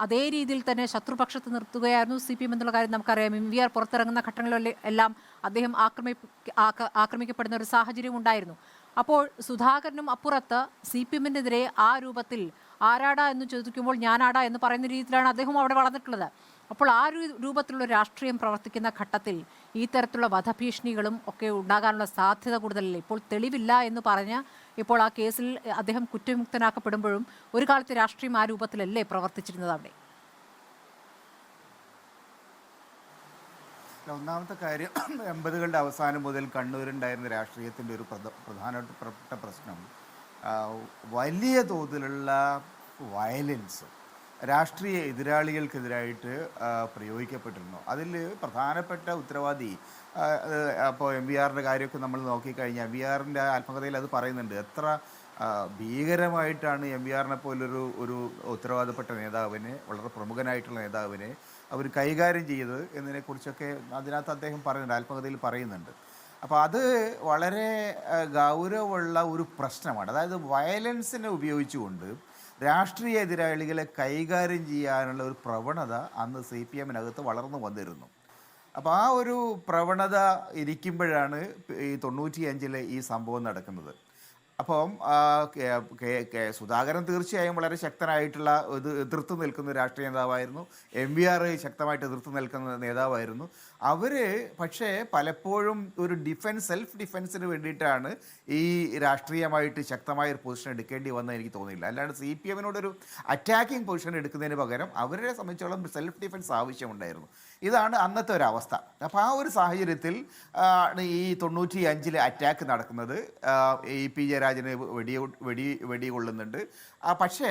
അതേ രീതിയിൽ തന്നെ ശത്രുപക്ഷത്ത് നിർത്തുകയായിരുന്നു CPM എന്നുള്ള കാര്യം നമുക്കറിയാം. MVR പുറത്തിറങ്ങുന്ന ഘട്ടങ്ങളിലെല്ലാം അദ്ദേഹം ആക്രമിക്കപ്പെടുന്ന ഒരു സാഹചര്യം ഉണ്ടായിരുന്നു. അപ്പോൾ സുധാകരനും അപ്പുറത്ത് CPMനെതിരെ ആ രൂപത്തിൽ ആരാടാ എന്ന് ചോദിക്കുമ്പോൾ ഞാനാടാ എന്ന് പറയുന്ന രീതിയിലാണ് അദ്ദേഹം അവിടെ വളർന്നിട്ടുള്ളത്. അപ്പോൾ ആ രൂപത്തിലുള്ള രാഷ്ട്രീയം പ്രവർത്തിക്കുന്ന ഘട്ടത്തിൽ ഈ തരത്തിലുള്ള വധഭീഷണികളും ഒക്കെ ഉണ്ടാകാനുള്ള സാധ്യത കൂടുതലല്ലേ? ഇപ്പോൾ തെളിവില്ല എന്ന് പറഞ്ഞ് ഇപ്പോൾ ആ കേസിൽ അദ്ദേഹം കുറ്റവിമുക്തനാക്കപ്പെടുമ്പോഴും ഒരു കാലത്ത് രാഷ്ട്രീയം ആ രൂപത്തിലല്ലേ പ്രവർത്തിച്ചിരുന്നത് അവിടെ? ഒന്നാമത്തെ കാര്യം 80കളുടെ അവസാനം മുതൽ കണ്ണൂരുണ്ടായിരുന്ന രാഷ്ട്രീയത്തിൻ്റെ ഒരു പ്രധാനപ്പെട്ട പ്രശ്നം വലിയ തോതിലുള്ള വയലൻസ് രാഷ്ട്രീയ എതിരാളികൾക്കെതിരായിട്ട് പ്രയോഗിക്കപ്പെട്ടിരുന്നു. അതിൽ പ്രധാനപ്പെട്ട ഉത്തരവാദി അപ്പോൾ MVRൻ്റെ കാര്യമൊക്കെ നമ്മൾ നോക്കിക്കഴിഞ്ഞാൽ MVRൻ്റെ ആത്മകഥയിൽ അത് പറയുന്നുണ്ട്. എത്ര ഭീകരമായിട്ടാണ് MVRനെ പോലൊരു ഉത്തരവാദപ്പെട്ട നേതാവിനെ, വളരെ പ്രമുഖനായിട്ടുള്ള നേതാവിനെ അവർ കൈകാര്യം ചെയ്തത് എന്നതിനെക്കുറിച്ചൊക്കെ അതിനകത്ത് അദ്ദേഹം പറയുന്നുണ്ട്, ആത്മകഥയിൽ പറയുന്നുണ്ട്. അപ്പോൾ അത് വളരെ ഗൗരവമുള്ള ഒരു പ്രശ്നമാണ്. അതായത് വയലൻസിനെ ഉപയോഗിച്ചുകൊണ്ട് രാഷ്ട്രീയ എതിരാളികളെ കൈകാര്യം ചെയ്യാനുള്ള ഒരു പ്രവണത അന്ന് CPMനകത്ത് വളർന്നു വന്നിരുന്നു. അപ്പോൾ ആ ഒരു പ്രവണത ഇരിക്കുമ്പോഴാണ് ഈ 95-ലെ ഈ സംഭവം നടക്കുന്നത്. അപ്പം സുധാകരൻ തീർച്ചയായും വളരെ ശക്തനായിട്ടുള്ള എതിർത്ത് നിൽക്കുന്ന രാഷ്ട്രീയ നേതാവായിരുന്നു. MVR ശക്തമായിട്ട് എതിർത്ത് നിൽക്കുന്ന നേതാവായിരുന്നു. അവർ പക്ഷേ പലപ്പോഴും ഒരു സെൽഫ് ഡിഫെൻസിന് വേണ്ടിയിട്ടാണ് ഈ രാഷ്ട്രീയമായിട്ട് ശക്തമായ ഒരു പൊസിഷൻ എടുക്കേണ്ടി വന്നത് എനിക്ക് തോന്നിയില്ല. അല്ലാണ്ട് CPMനോടൊരു അറ്റാക്കിംഗ് പൊസിഷൻ എടുക്കുന്നതിന് പകരം അവരെ സംബന്ധിച്ചോളം സെൽഫ് ഡിഫെൻസ് ആവശ്യമുണ്ടായിരുന്നു. ഇതാണ് അന്നത്തെ ഒരവസ്ഥ. അപ്പോൾ ആ ഒരു സാഹചര്യത്തിൽ ഈ 95-ലെ അറ്റാക്ക് നടക്കുന്നത്. EP ജയരാജന് വെടികൊള്ളുന്നുണ്ട്. പക്ഷേ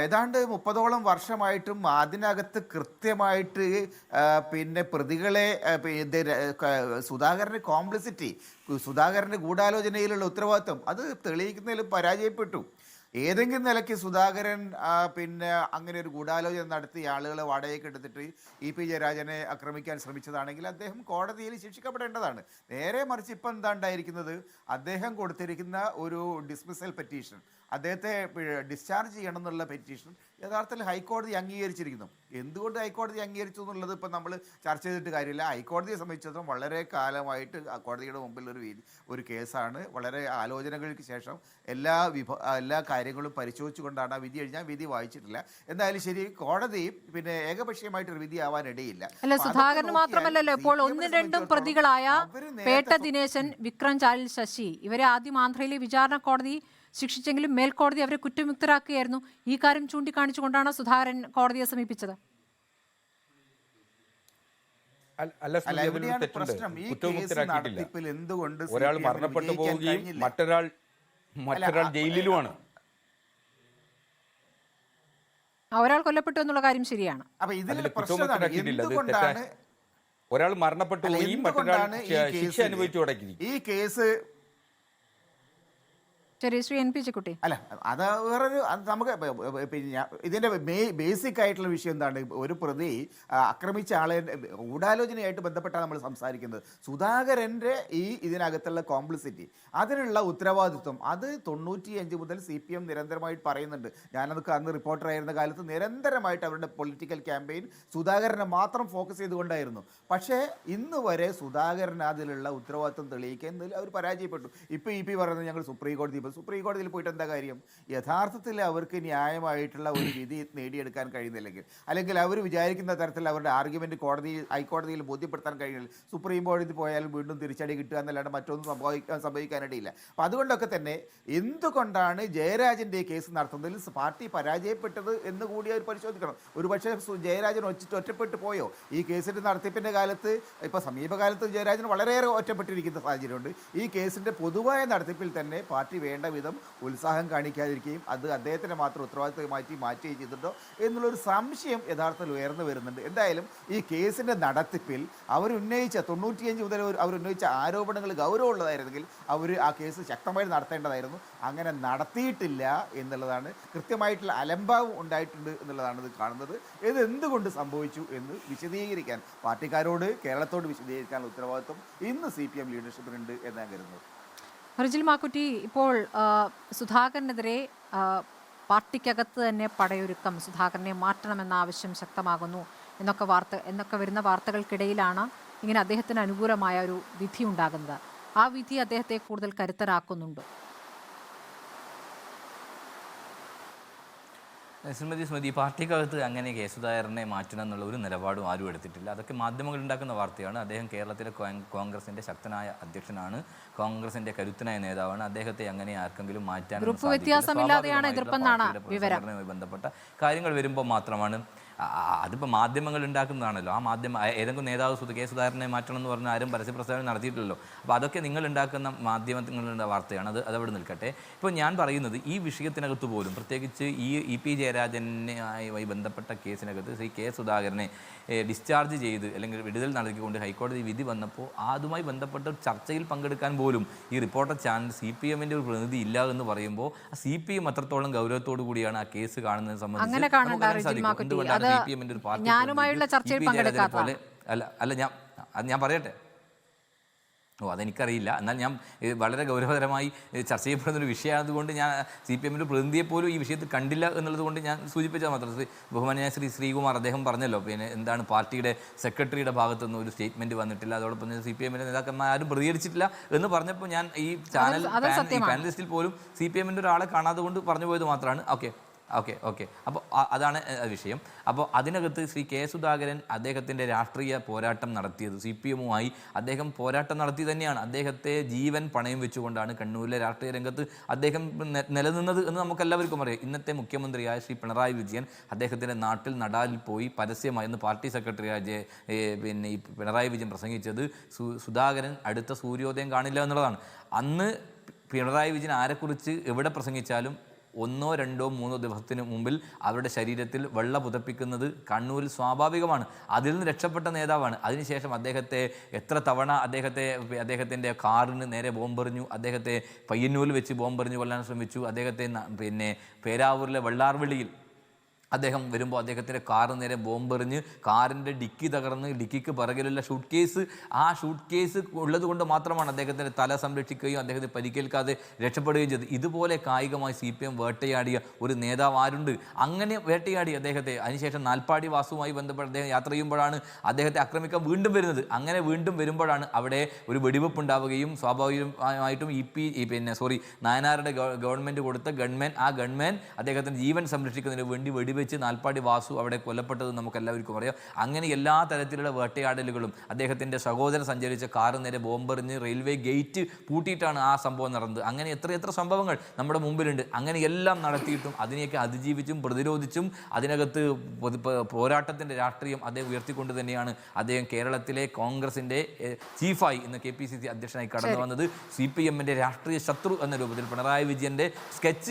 ഏതാണ്ട് 30ഓളം വർഷമായിട്ടും അതിനകത്ത് കൃത്യമായിട്ട് പിന്നെ പ്രതികളെ സുധാകരൻ്റെ കോംപ്ലിസിറ്റി, സുധാകരൻ്റെ ഗൂഢാലോചനയിലുള്ള ഉത്തരവാദിത്വം അത് തെളിയിക്കുന്നതിൽ പരാജയപ്പെട്ടു. ഏതെങ്കിലും നിലയ്ക്ക് സുധാകരൻ പിന്നെ അങ്ങനെ ഒരു ഗൂഢാലോചന നടത്തി ആളുകളെ വാടകയ്ക്ക് എടുത്തിട്ട് EP ജയരാജനെ ആക്രമിക്കാൻ ശ്രമിച്ചതാണെങ്കിൽ അദ്ദേഹം കോടതിയിൽ ശിക്ഷിക്കപ്പെടേണ്ടതാണ്. നേരെ മറിച്ച് ഇപ്പം എന്താ ഉണ്ടായിരിക്കുന്നത്, അദ്ദേഹം കൊടുത്തിരിക്കുന്ന ഒരു ഡിസ്മിസൽ പെറ്റീഷൻ, അദ്ദേഹത്തെ ഡിസ്ചാർജ് ചെയ്യണം എന്നുള്ള പെറ്റീഷൻ യഥാർത്ഥത്തിൽ ഹൈക്കോടതി അംഗീകരിച്ചിരിക്കുന്നു. എന്തുകൊണ്ട് ഹൈക്കോടതി അംഗീകരിച്ചു എന്നുള്ളത് ഇപ്പം നമ്മൾ ചർച്ച ചെയ്തിട്ട് കാര്യമില്ല. ഹൈക്കോടതിയെ സംബന്ധിച്ചിടത്തോളം വളരെ കാലമായിട്ട് കോടതിയുടെ മുമ്പിൽ ഒരു കേസാണ്. വളരെ ആലോചനകൾക്ക് ശേഷം എല്ലാ കാര്യങ്ങളും പരിശോധിച്ചുകൊണ്ടാണ് ആ വിധി എഴുതാൻ. വിധി വായിച്ചിട്ടില്ല. എന്തായാലും ശരി, കോടതി പിന്നെ ഏകപക്ഷീയമായിട്ടൊരു വിധി ആവാനിടയില്ല. അല്ല, സുധാകരൻ മാത്രമല്ലല്ലോ ഇപ്പോൾ 1-2 പ്രതികളായ പേട്ട ദിനേശൻ, വിക്രം ചാലിൽ ശശി, ഇവരെ ആദ്യം ആന്ധ്രയിലെ വിചാരണ കോടതി ശിക്ഷിച്ചെങ്കിലും മേൽക്കോടതി അവരെ കുറ്റമുക്തരാക്കുകയായിരുന്നു. ഈ കാര്യം ചൂണ്ടിക്കാണിച്ചുകൊണ്ടാണ് സുധാകരൻ കോടതിയെ സമീപിച്ചത്. ഒരാൾ മരണപ്പെട്ടു പോവുകയും മറ്റൊരാൾ ജയിലിലുമാണ്. ഒരാൾ കൊല്ലപ്പെട്ടു എന്നുള്ള കാര്യം ശരിയാണ്. ഒരാൾ മരണപ്പെട്ടു പോവുകയും മറ്റൊരാൾ ശിക്ഷ അനുഭവിച്ചു തുടങ്ങി. ഈ കേസ് ശരി, ശ്രീ എൻ പി ചിക്കുട്ടി. അല്ല, അത് വേറൊരു നമുക്ക് പിന്നെ ഇതിൻ്റെ ബേസിക് ആയിട്ടുള്ള വിഷയം എന്താണ്? ഒരു പ്രതി ആക്രമിച്ച ആളെ ഗൂഢാലോചനയായിട്ട് ബന്ധപ്പെട്ടാണ് നമ്മൾ സംസാരിക്കുന്നത്. സുധാകരൻ്റെ ഇതിനകത്തുള്ള കോംപ്ലിസിറ്റി, അതിനുള്ള ഉത്തരവാദിത്വം അത് 95 മുതൽ CPM നിരന്തരമായിട്ട് പറയുന്നുണ്ട്. ഞാനതൊക്കെ അന്ന് റിപ്പോർട്ടറായിരുന്ന കാലത്ത് നിരന്തരമായിട്ട് അവരുടെ പൊളിറ്റിക്കൽ ക്യാമ്പയിൻ സുധാകരനെ മാത്രം ഫോക്കസ് ചെയ്തുകൊണ്ടായിരുന്നു. പക്ഷേ ഇന്ന് വരെ സുധാകരൻ അതിലുള്ള ഉത്തരവാദിത്വം തെളിയിക്കുന്നതിൽ അവർ പരാജയപ്പെട്ടു. ഇപ്പോൾ EP പറയുന്നത് ഞങ്ങൾ സുപ്രീം കോടതിയിൽ പോയിട്ട് എന്താ കാര്യം? യഥാർത്ഥത്തിൽ അവർക്ക് ന്യായമായിട്ടുള്ള ഒരു വിധി നേടിയെടുക്കാൻ കഴിയുന്നില്ലെങ്കിൽ, അല്ലെങ്കിൽ അവർ വിചാരിക്കുന്ന തരത്തിൽ അവരുടെ ആർഗ്യുമെന്റ് ഹൈക്കോടതിയിൽ ബോധ്യപ്പെടുത്താൻ കഴിയുന്നില്ല, സുപ്രീം കോടതി പോയാലും വീണ്ടും തിരിച്ചടി കിട്ടുക എന്നല്ലാണ്ട് മറ്റൊന്നും സംഭവിക്കാനിടയില്ല. അപ്പം അതുകൊണ്ടൊക്കെ തന്നെ എന്തുകൊണ്ടാണ് ജയരാജൻ്റെ കേസ് നടത്തുന്നതിൽ പാർട്ടി പരാജയപ്പെട്ടത് എന്ന് കൂടി അവർ പരിശോധിക്കണം. ഒരുപക്ഷെ ജയരാജൻ ഒറ്റപ്പെട്ടു പോയോ? ഈ കേസിൻ്റെ നടത്തിപ്പിൻ്റെ കാലത്ത്, ഇപ്പോൾ സമീപകാലത്ത് ജയരാജൻ വളരെയേറെ ഒറ്റപ്പെട്ടിരിക്കുന്ന സാഹചര്യമുണ്ട്. ഈ കേസിൻ്റെ പൊതുവായ നടത്തിപ്പിൽ തന്നെ പാർട്ടി വേണ്ട വിധം ഉത്സാഹം കാണിക്കാതിരിക്കുകയും അത് അദ്ദേഹത്തിന് മാത്രം ഉത്തരവാദിത്തമാറ്റി മാറ്റുകയും ചെയ്തിട്ടുണ്ടോ എന്നുള്ളൊരു സംശയം യഥാർത്ഥത്തിൽ ഉയർന്നു വരുന്നുണ്ട്. എന്തായാലും ഈ കേസിൻ്റെ നടത്തിപ്പിൽ അവരുന്നയിച്ച 95 മുതൽ അവരുന്നയിച്ച ആരോപണങ്ങൾ ഗൗരവമുള്ളതായിരുന്നെങ്കിൽ അവർ ആ കേസ് ശക്തമായി നടത്തേണ്ടതായിരുന്നു. അങ്ങനെ നടത്തിയിട്ടില്ല എന്നുള്ളതാണ്, കൃത്യമായിട്ടുള്ള അലംഭാവം ഉണ്ടായിട്ടുണ്ട് എന്നുള്ളതാണ് ഇത് കാണുന്നത്. ഇത് എന്തുകൊണ്ട് സംഭവിച്ചു എന്ന് വിശദീകരിക്കാൻ പാർട്ടിക്കാരോട്, കേരളത്തോട് വിശദീകരിക്കാനുള്ള ഉത്തരവാദിത്വം ഇന്ന് CPM ലീഡർഷിപ്പിനുണ്ട് എന്നാണ് കരുതുന്നത്. റിജിൽ മാക്കുറ്റി, ഇപ്പോൾ സുധാകരനെതിരെ പാർട്ടിക്കകത്ത് തന്നെ പടയൊരുക്കം, സുധാകരനെ മാറ്റണമെന്ന ആവശ്യം ശക്തമാകുന്നു എന്നൊക്കെ വരുന്ന വാർത്തകൾക്കിടയിലാണ് ഇങ്ങനെ അദ്ദേഹത്തിന് അനുകൂലമായ ഒരു വിധി ഉണ്ടാകുന്നത്. ആ വിധി അദ്ദേഹത്തെ കൂടുതൽ കരുത്തരാക്കുന്നുണ്ടോ? സ്മൃതി, പാർട്ടിക്കകത്ത് അങ്ങനെ കെ സുധാകരനെ മാറ്റണം എന്നുള്ള ഒരു നിലപാടും ആരും എടുത്തിട്ടില്ല. അതൊക്കെ മാധ്യമങ്ങൾ ഉണ്ടാക്കുന്ന വാർത്തയാണ്. അദ്ദേഹം കേരളത്തിലെ കോൺഗ്രസിൻ്റെ ശക്തനായ അധ്യക്ഷനാണ്, കോൺഗ്രസിൻ്റെ കരുത്തനായ നേതാവാണ്. അദ്ദേഹത്തെ അങ്ങനെ ആർക്കെങ്കിലും മാറ്റാൻ ബന്ധപ്പെട്ട കാര്യങ്ങൾ വരുമ്പോൾ മാത്രമാണ്. അതിപ്പോൾ മാധ്യമങ്ങൾ ഉണ്ടാക്കുന്നതാണല്ലോ. ആ ഏതെങ്കിലും നേതാവ് കെ സുധാകരനെ മാറ്റണം എന്ന് പറഞ്ഞാൽ ആരും പരസ്യപ്രസ്താവന നടത്തിയിട്ടില്ലല്ലോ. അപ്പോൾ അതൊക്കെ നിങ്ങൾ ഉണ്ടാക്കുന്ന മാധ്യമങ്ങളുടെ വാർത്തയാണ്. അതവിടെ നിൽക്കട്ടെ. ഇപ്പോൾ ഞാൻ പറയുന്നത് ഈ വിഷയത്തിനകത്ത് പോലും, പ്രത്യേകിച്ച് ഈ EP ജയരാജനുമായി ബന്ധപ്പെട്ട കേസിനകത്ത് ശ്രീ കെ സുധാകരനെ ഡിസ്ചാർജ് ചെയ്ത് അല്ലെങ്കിൽ വിടുതൽ നൽകിക്കൊണ്ട് ഹൈക്കോടതി വിധി വന്നപ്പോൾ അതുമായി ബന്ധപ്പെട്ട ചർച്ചയിൽ പങ്കെടുക്കാൻ പോലും ഈ റിപ്പോർട്ടർ ചാനൽ CPMൻ്റെ ഒരു പ്രതിനിധി ഇല്ല എന്ന് പറയുമ്പോൾ CPM അത്രത്തോളം ഗൗരവത്തോടു കൂടിയാണ് ആ കേസ് കാണുന്നതിനെ സംബന്ധിച്ച്. CPMൻ്റെ ഒരു പാർട്ടി ഞാൻ പറയട്ടെ. അതെനിക്കറിയില്ല. എന്നാൽ ഞാൻ വളരെ ഗൗരവതരമായി ചർച്ച ചെയ്യപ്പെടുന്നൊരു വിഷയമായതുകൊണ്ട് ഞാൻ CPMൻ്റെ പ്രതിനിധിയെ പോലും ഈ വിഷയത്തിൽ കണ്ടില്ല എന്നുള്ളത് കൊണ്ട് ഞാൻ സൂചിപ്പിച്ചാൽ മാത്രം. ബഹുമാന്യ ശ്രീകുമാർ അദ്ദേഹം പറഞ്ഞല്ലോ, പിന്നെ എന്താണ് പാർട്ടിയുടെ സെക്രട്ടറിയുടെ ഭാഗത്തുനിന്ന് ഒരു സ്റ്റേറ്റ്മെൻറ്റ് വന്നിട്ടില്ല, അതോടൊപ്പം CPMൻ്റെ നേതാക്കന്മാർ ആരും പ്രതികരിച്ചിട്ടില്ല എന്ന് പറഞ്ഞപ്പോൾ ഞാൻ ഈ പാനലിസ്റ്റിൽ പോലും CPMൻ്റെ ഒരാളെ കാണാതെ കൊണ്ട് പറഞ്ഞു പോയത് മാത്രമാണ്. ഓക്കെ. അപ്പോൾ അതാണ് വിഷയം. അപ്പോൾ അതിനകത്ത് ശ്രീ കെ സുധാകരൻ അദ്ദേഹത്തിൻ്റെ രാഷ്ട്രീയ പോരാട്ടം നടത്തിയത് CPMുമായി അദ്ദേഹം പോരാട്ടം നടത്തി തന്നെയാണ്. അദ്ദേഹത്തെ ജീവൻ പണയം വെച്ചുകൊണ്ടാണ് കണ്ണൂരിലെ രാഷ്ട്രീയ രംഗത്ത് അദ്ദേഹം നിലനിന്നത് എന്ന് നമുക്കെല്ലാവർക്കും അറിയാം. ഇന്നത്തെ മുഖ്യമന്ത്രിയായ ശ്രീ പിണറായി വിജയൻ അദ്ദേഹത്തിൻ്റെ നാട്ടിൽ നടാലിൽ പോയി പരസ്യമായി ഇന്ന് പാർട്ടി സെക്രട്ടറിയായ ഈ പിണറായി വിജയൻ പ്രസംഗിച്ചത് സുധാകരൻ അടുത്ത സൂര്യോദയം കാണില്ല എന്നുള്ളതാണ്. അന്ന് പിണറായി വിജയൻ ആരെക്കുറിച്ച് എവിടെ പ്രസംഗിച്ചാലും 1, 2, 3 ദിവസത്തിന് മുമ്പിൽ അവരുടെ ശരീരത്തിൽ വെള്ള പുതപ്പിക്കുന്നത് കണ്ണൂരിൽ സ്വാഭാവികമാണ്. അതിൽ നിന്ന് രക്ഷപ്പെട്ട നേതാവാണ്. അതിനുശേഷം അദ്ദേഹത്തെ എത്ര തവണ അദ്ദേഹത്തിൻ്റെ കാറിന് നേരെ ബോംബെറിഞ്ഞു, അദ്ദേഹത്തെ പയ്യന്നൂരിൽ വെച്ച് ബോംബെറിഞ്ഞു കൊല്ലാൻ ശ്രമിച്ചു, അദ്ദേഹത്തെ പേരാവൂരിലെ വെള്ളാർവിളിയിൽ അദ്ദേഹം വരുമ്പോൾ അദ്ദേഹത്തിൻ്റെ കാറിന് നേരെ ബോംബെറിഞ്ഞ് കാറിൻ്റെ ഡിക്കി തകർന്ന് ഡിക്കിക്ക് പിറകിലുള്ള ആ ഷൂട്ട് കേസ് ഉള്ളത് കൊണ്ട് മാത്രമാണ് അദ്ദേഹത്തിൻ്റെ തല സംരക്ഷിക്കുകയും അദ്ദേഹത്തെ പരിക്കേൽക്കാതെ രക്ഷപ്പെടുകയും ചെയ്തത്. ഇതുപോലെ കായികമായി CPM വേട്ടയാടിയ ഒരു നേതാവ് ആരുണ്ട്? അങ്ങനെ വേട്ടയാടി അദ്ദേഹത്തെ. അതിനുശേഷം നാൽപ്പാടി വാസുവുമായി ബന്ധപ്പെട്ട് അദ്ദേഹം യാത്ര ചെയ്യുമ്പോഴാണ് അദ്ദേഹത്തെ ആക്രമിക്കാൻ വീണ്ടും വരുന്നത്. അങ്ങനെ വീണ്ടും വരുമ്പോഴാണ് അവിടെ ഒരു വെടിവെപ്പ് ഉണ്ടാവുകയും സ്വാഭാവികമായിട്ടും നായനാരുടെ ഗവൺമെൻറ് കൊടുത്ത ഗൺമാൻ അദ്ദേഹത്തിൻ്റെ ജീവൻ സംരക്ഷിക്കുന്നതിന് വേണ്ടി വെടിവെച്ച് നാൽപ്പാടി വാസു അവിടെ കൊല്ലപ്പെട്ടത് നമുക്കെല്ലാവർക്കും അറിയാം. അങ്ങനെ എല്ലാ തരത്തിലുള്ള വേട്ടയാടലുകളും, അദ്ദേഹത്തിൻ്റെ സഹോദരൻ സഞ്ചരിച്ച കാറ് നേരെ ബോംബെറിഞ്ഞ് റെയിൽവേ ഗേറ്റ് പൂട്ടിയിട്ടാണ് ആ സംഭവം നടന്നത്. അങ്ങനെ എത്ര സംഭവങ്ങൾ നമ്മുടെ മുമ്പിലുണ്ട്. അങ്ങനെ എല്ലാം നടത്തിയിട്ടും അതിനെയൊക്കെ അതിജീവിച്ചും പ്രതിരോധിച്ചും അതിനകത്ത് പോരാട്ടത്തിൻ്റെ രാഷ്ട്രീയം അദ്ദേഹം ഉയർത്തിക്കൊണ്ട് തന്നെയാണ് അദ്ദേഹം കേരളത്തിലെ കോൺഗ്രസിൻ്റെ ചീഫായി ഇന്ന് KPCC അധ്യക്ഷനായി കടന്നു വന്നത്. CPMൻ്റെ രാഷ്ട്രീയ ശത്രു എന്ന രൂപത്തിൽ പിണറായി വിജയൻ്റെ സ്കെച്ച്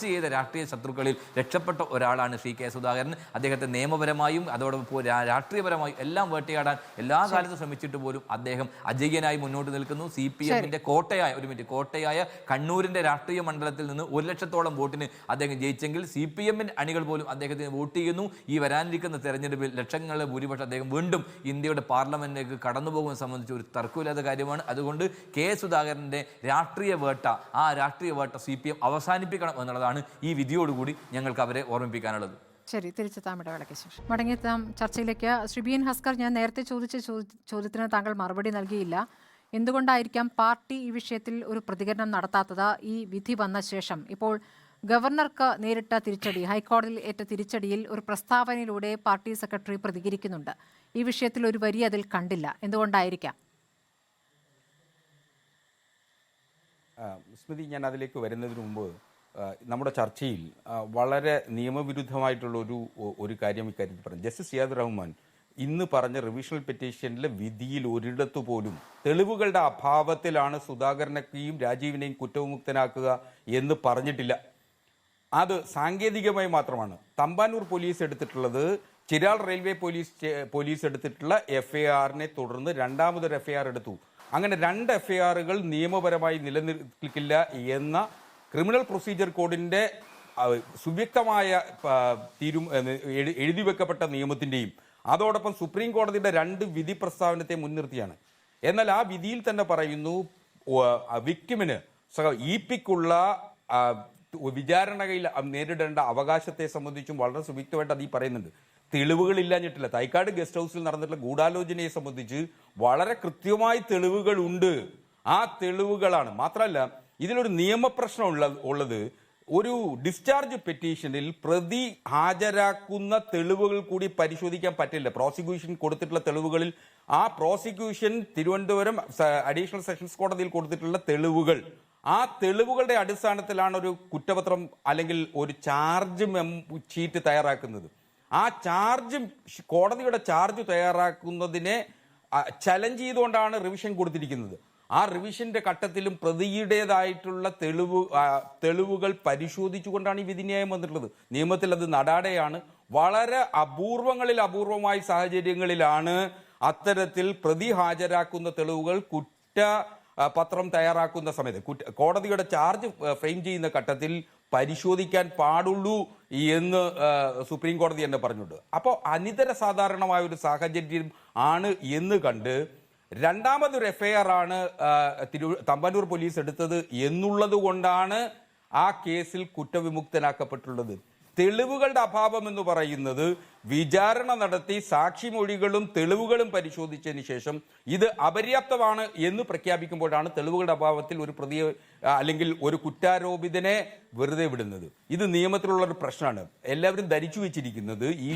ചെയ്ത രാഷ്ട്രീയ ശത്രുക്കളിൽ രക്ഷപ്പെട്ട ഒരാളാണ് ശ്രീ കെ സുധാകരൻ. അദ്ദേഹത്തെ നിയമപരമായും അതോടൊപ്പം രാഷ്ട്രീയപരമായും എല്ലാം വേട്ടയാടാൻ എല്ലാ കാലത്തും ശ്രമിച്ചിട്ട് പോലും അദ്ദേഹം അജയ്യനായി മുന്നോട്ട് നിൽക്കുന്നു. CPM-ന്റെ കോട്ടയായ കണ്ണൂരിന്റെ രാഷ്ട്രീയ മണ്ഡലത്തിൽ നിന്ന് 1 ലക്ഷത്തോളം വോട്ടിന് അദ്ദേഹം ജയിച്ചെങ്കിൽ CPM-ന്റെ അണികൾ പോലും അദ്ദേഹത്തിന് വോട്ട് ചെയ്യുന്നു. ഈ വരാനിരിക്കുന്ന തെരഞ്ഞെടുപ്പിൽ ലക്ഷങ്ങളുടെ ഭൂരിപക്ഷം അദ്ദേഹം വീണ്ടും ഇന്ത്യയുടെ പാർലമെന്റിലേക്ക് കടന്നു പോകുന്നത് സംബന്ധിച്ച് ഒരു തർക്കമില്ലാത്ത കാര്യമാണ്. അതുകൊണ്ട് കെ സുധാകരന്റെ രാഷ്ട്രീയ വേട്ട CPM അവസാനിപ്പിക്കണം എന്നുള്ളതാണ് ഈ വിധിയോടുകൂടി ഞങ്ങൾക്ക് അവരെ ഓർമ്മിപ്പിക്കാനുള്ളത്. ശരി, തിരിച്ചെത്താം ഇടവേളയ്ക്ക് ശേഷം. മടങ്ങിയെത്താം ചർച്ചയിലേക്ക്. ശ്രീ ബി എൻ ഹസ്കർ, ഞാൻ നേരത്തെ ചോദിച്ച ചോദ്യത്തിന് താങ്കൾ മറുപടി നൽകിയില്ല. എന്തുകൊണ്ടായിരിക്കാം പാർട്ടി ഈ വിഷയത്തിൽ ഒരു പ്രതികരണം നടത്താത്തത്? ഈ വിധി വന്ന ശേഷം ഇപ്പോൾ ഗവർണർക്ക് നേരിട്ട തിരിച്ചടി, ഹൈക്കോടതിയിൽ ഏറ്റ തിരിച്ചടിയിൽ ഒരു പ്രസ്താവനയിലൂടെ പാർട്ടി സെക്രട്ടറി പ്രതികരിക്കുന്നുണ്ട്. ഈ വിഷയത്തിൽ ഒരു വരി അതിൽ കണ്ടില്ല. എന്തുകൊണ്ടായിരിക്കാം? സ്മൃതി, ഞാൻ അതിലേക്ക് വരുന്നതിന് മുമ്പ് നമ്മുടെ ചർച്ചയിൽ വളരെ നിയമവിരുദ്ധമായിട്ടുള്ള ഒരു കാര്യം ഇക്കാര്യത്തിൽ പറഞ്ഞു. ജസ്റ്റിസ് സിയാദ് റഹ്മാൻ ഇന്ന് പറഞ്ഞ റിവിഷണൽ പെറ്റീഷനിലെ വിധിയിൽ ഒരിടത്തു പോലും തെളിവുകളുടെ അഭാവത്തിലാണ് സുധാകരനെയും രാജീവിനെയും കുറ്റവിമുക്തനാക്കുക എന്ന് പറഞ്ഞിട്ടില്ല. അത് സാങ്കേതികമായി മാത്രമാണ്. തമ്പാനൂർ പോലീസ് എടുത്തിട്ടുള്ളത് ചിരാൾ റെയിൽവേ പോലീസ് എടുത്തിട്ടുള്ള FIR-നെ തുടർന്ന് രണ്ടാമതൊരു FIR എടുത്തു. അങ്ങനെ 2 FIR-കൾ നിയമപരമായി നിലനിൽക്കില്ല എന്ന ക്രിമിനൽ പ്രൊസീജിയർ കോഡിന്റെ സുവ്യക്തമായ എഴുതി വെക്കപ്പെട്ട നിയമത്തിന്റെയും അതോടൊപ്പം സുപ്രീം കോടതിയുടെ 2 വിധി പ്രസ്താവനത്തെ മുൻനിർത്തിയാണ്. എന്നാൽ ആ വിധിയിൽ തന്നെ പറയുന്നു വിക്ടിമിന് EPക്കുള്ള വിചാരണയിൽ നേരിടേണ്ട അവകാശത്തെ സംബന്ധിച്ചും വളരെ സുവ്യക്തമായിട്ട് അത് ഈ പറയുന്നുണ്ട്. തെളിവുകളില്ലാഞ്ഞിട്ടില്ല. തൈക്കാട് ഗസ്റ്റ് ഹൗസിൽ നടന്നിട്ടുള്ള ഗൂഢാലോചനയെ സംബന്ധിച്ച് വളരെ കൃത്യമായി തെളിവുകളുണ്ട്. ആ തെളിവുകളാണ്. മാത്രമല്ല, ഇതിലൊരു നിയമപ്രശ്നം ഉള്ളത് ഒരു ഡിസ്ചാർജ് പെറ്റീഷനിൽ പ്രതി ഹാജരാക്കുന്ന തെളിവുകൾ കൂടി പരിശോധിക്കാൻ പറ്റില്ല. പ്രോസിക്യൂഷൻ കൊടുത്തിട്ടുള്ള തെളിവുകളിൽ ആ പ്രോസിക്യൂഷൻ തിരുവനന്തപുരം അഡീഷണൽ സെഷൻസ് കോടതിയിൽ കൊടുത്തിട്ടുള്ള തെളിവുകൾ, ആ തെളിവുകളുടെ അടിസ്ഥാനത്തിലാണ് ഒരു കുറ്റപത്രം അല്ലെങ്കിൽ ഒരു ചാർജ് ഷീറ്റ് തയ്യാറാക്കുന്നത്. ആ കോടതിയുടെ ചാർജ് തയ്യാറാക്കുന്നതിനെ ചലഞ്ച് ചെയ്തുകൊണ്ടാണ് റിവിഷൻ കൊടുത്തിരിക്കുന്നത്. ആ റിവിഷന്റെ ഘട്ടത്തിലും പ്രതിയുടേതായിട്ടുള്ള തെളിവുകൾ പരിശോധിച്ചുകൊണ്ടാണ് ഈ വിധിന്യായം വന്നിട്ടുള്ളത്. നിയമത്തിൽ അത് നടാടെയാണ്. വളരെ അപൂർവമായ സാഹചര്യങ്ങളിലാണ് അത്തരത്തിൽ പ്രതി ഹാജരാക്കുന്ന തെളിവുകൾ പത്രം തയ്യാറാക്കുന്ന സമയത്ത് കോടതിയുടെ ചാർജ് ഫ്രെയിം ചെയ്യുന്ന ഘട്ടത്തിൽ പരിശോധിക്കാൻ പാടുള്ളൂ എന്ന് സുപ്രീം കോടതി തന്നെ പറഞ്ഞിട്ടുണ്ട്. അപ്പോൾ അനിതര സാധാരണമായ ഒരു സാഹചര്യം ആണ് എന്ന് കണ്ട് രണ്ടാമതൊരു FIR ആണ് തമ്പാനൂർ പോലീസ് എടുത്തത് എന്നുള്ളത് കൊണ്ടാണ് ആ കേസിൽ കുറ്റവിമുക്തനാക്കപ്പെട്ടുള്ളത്. തെളിവുകളുടെ അഭാവം എന്ന് പറയുന്നത് വിചാരണ നടത്തി സാക്ഷിമൊഴികളും തെളിവുകളും പരിശോധിച്ചതിന് ശേഷം ഇത് അപര്യാപ്തമാണ് എന്ന് പ്രഖ്യാപിക്കുമ്പോഴാണ് തെളിവുകളുടെ അഭാവത്തിൽ ഒരു പ്രതിയെ അല്ലെങ്കിൽ ഒരു കുറ്റാരോപിതനെ വെറുതെ വിടുന്നത്. ഇത് നിയമത്തിലുള്ള ഒരു പ്രശ്നമാണ്. എല്ലാവരും ധരിച്ചു വെച്ചിരിക്കുന്നത് ഈ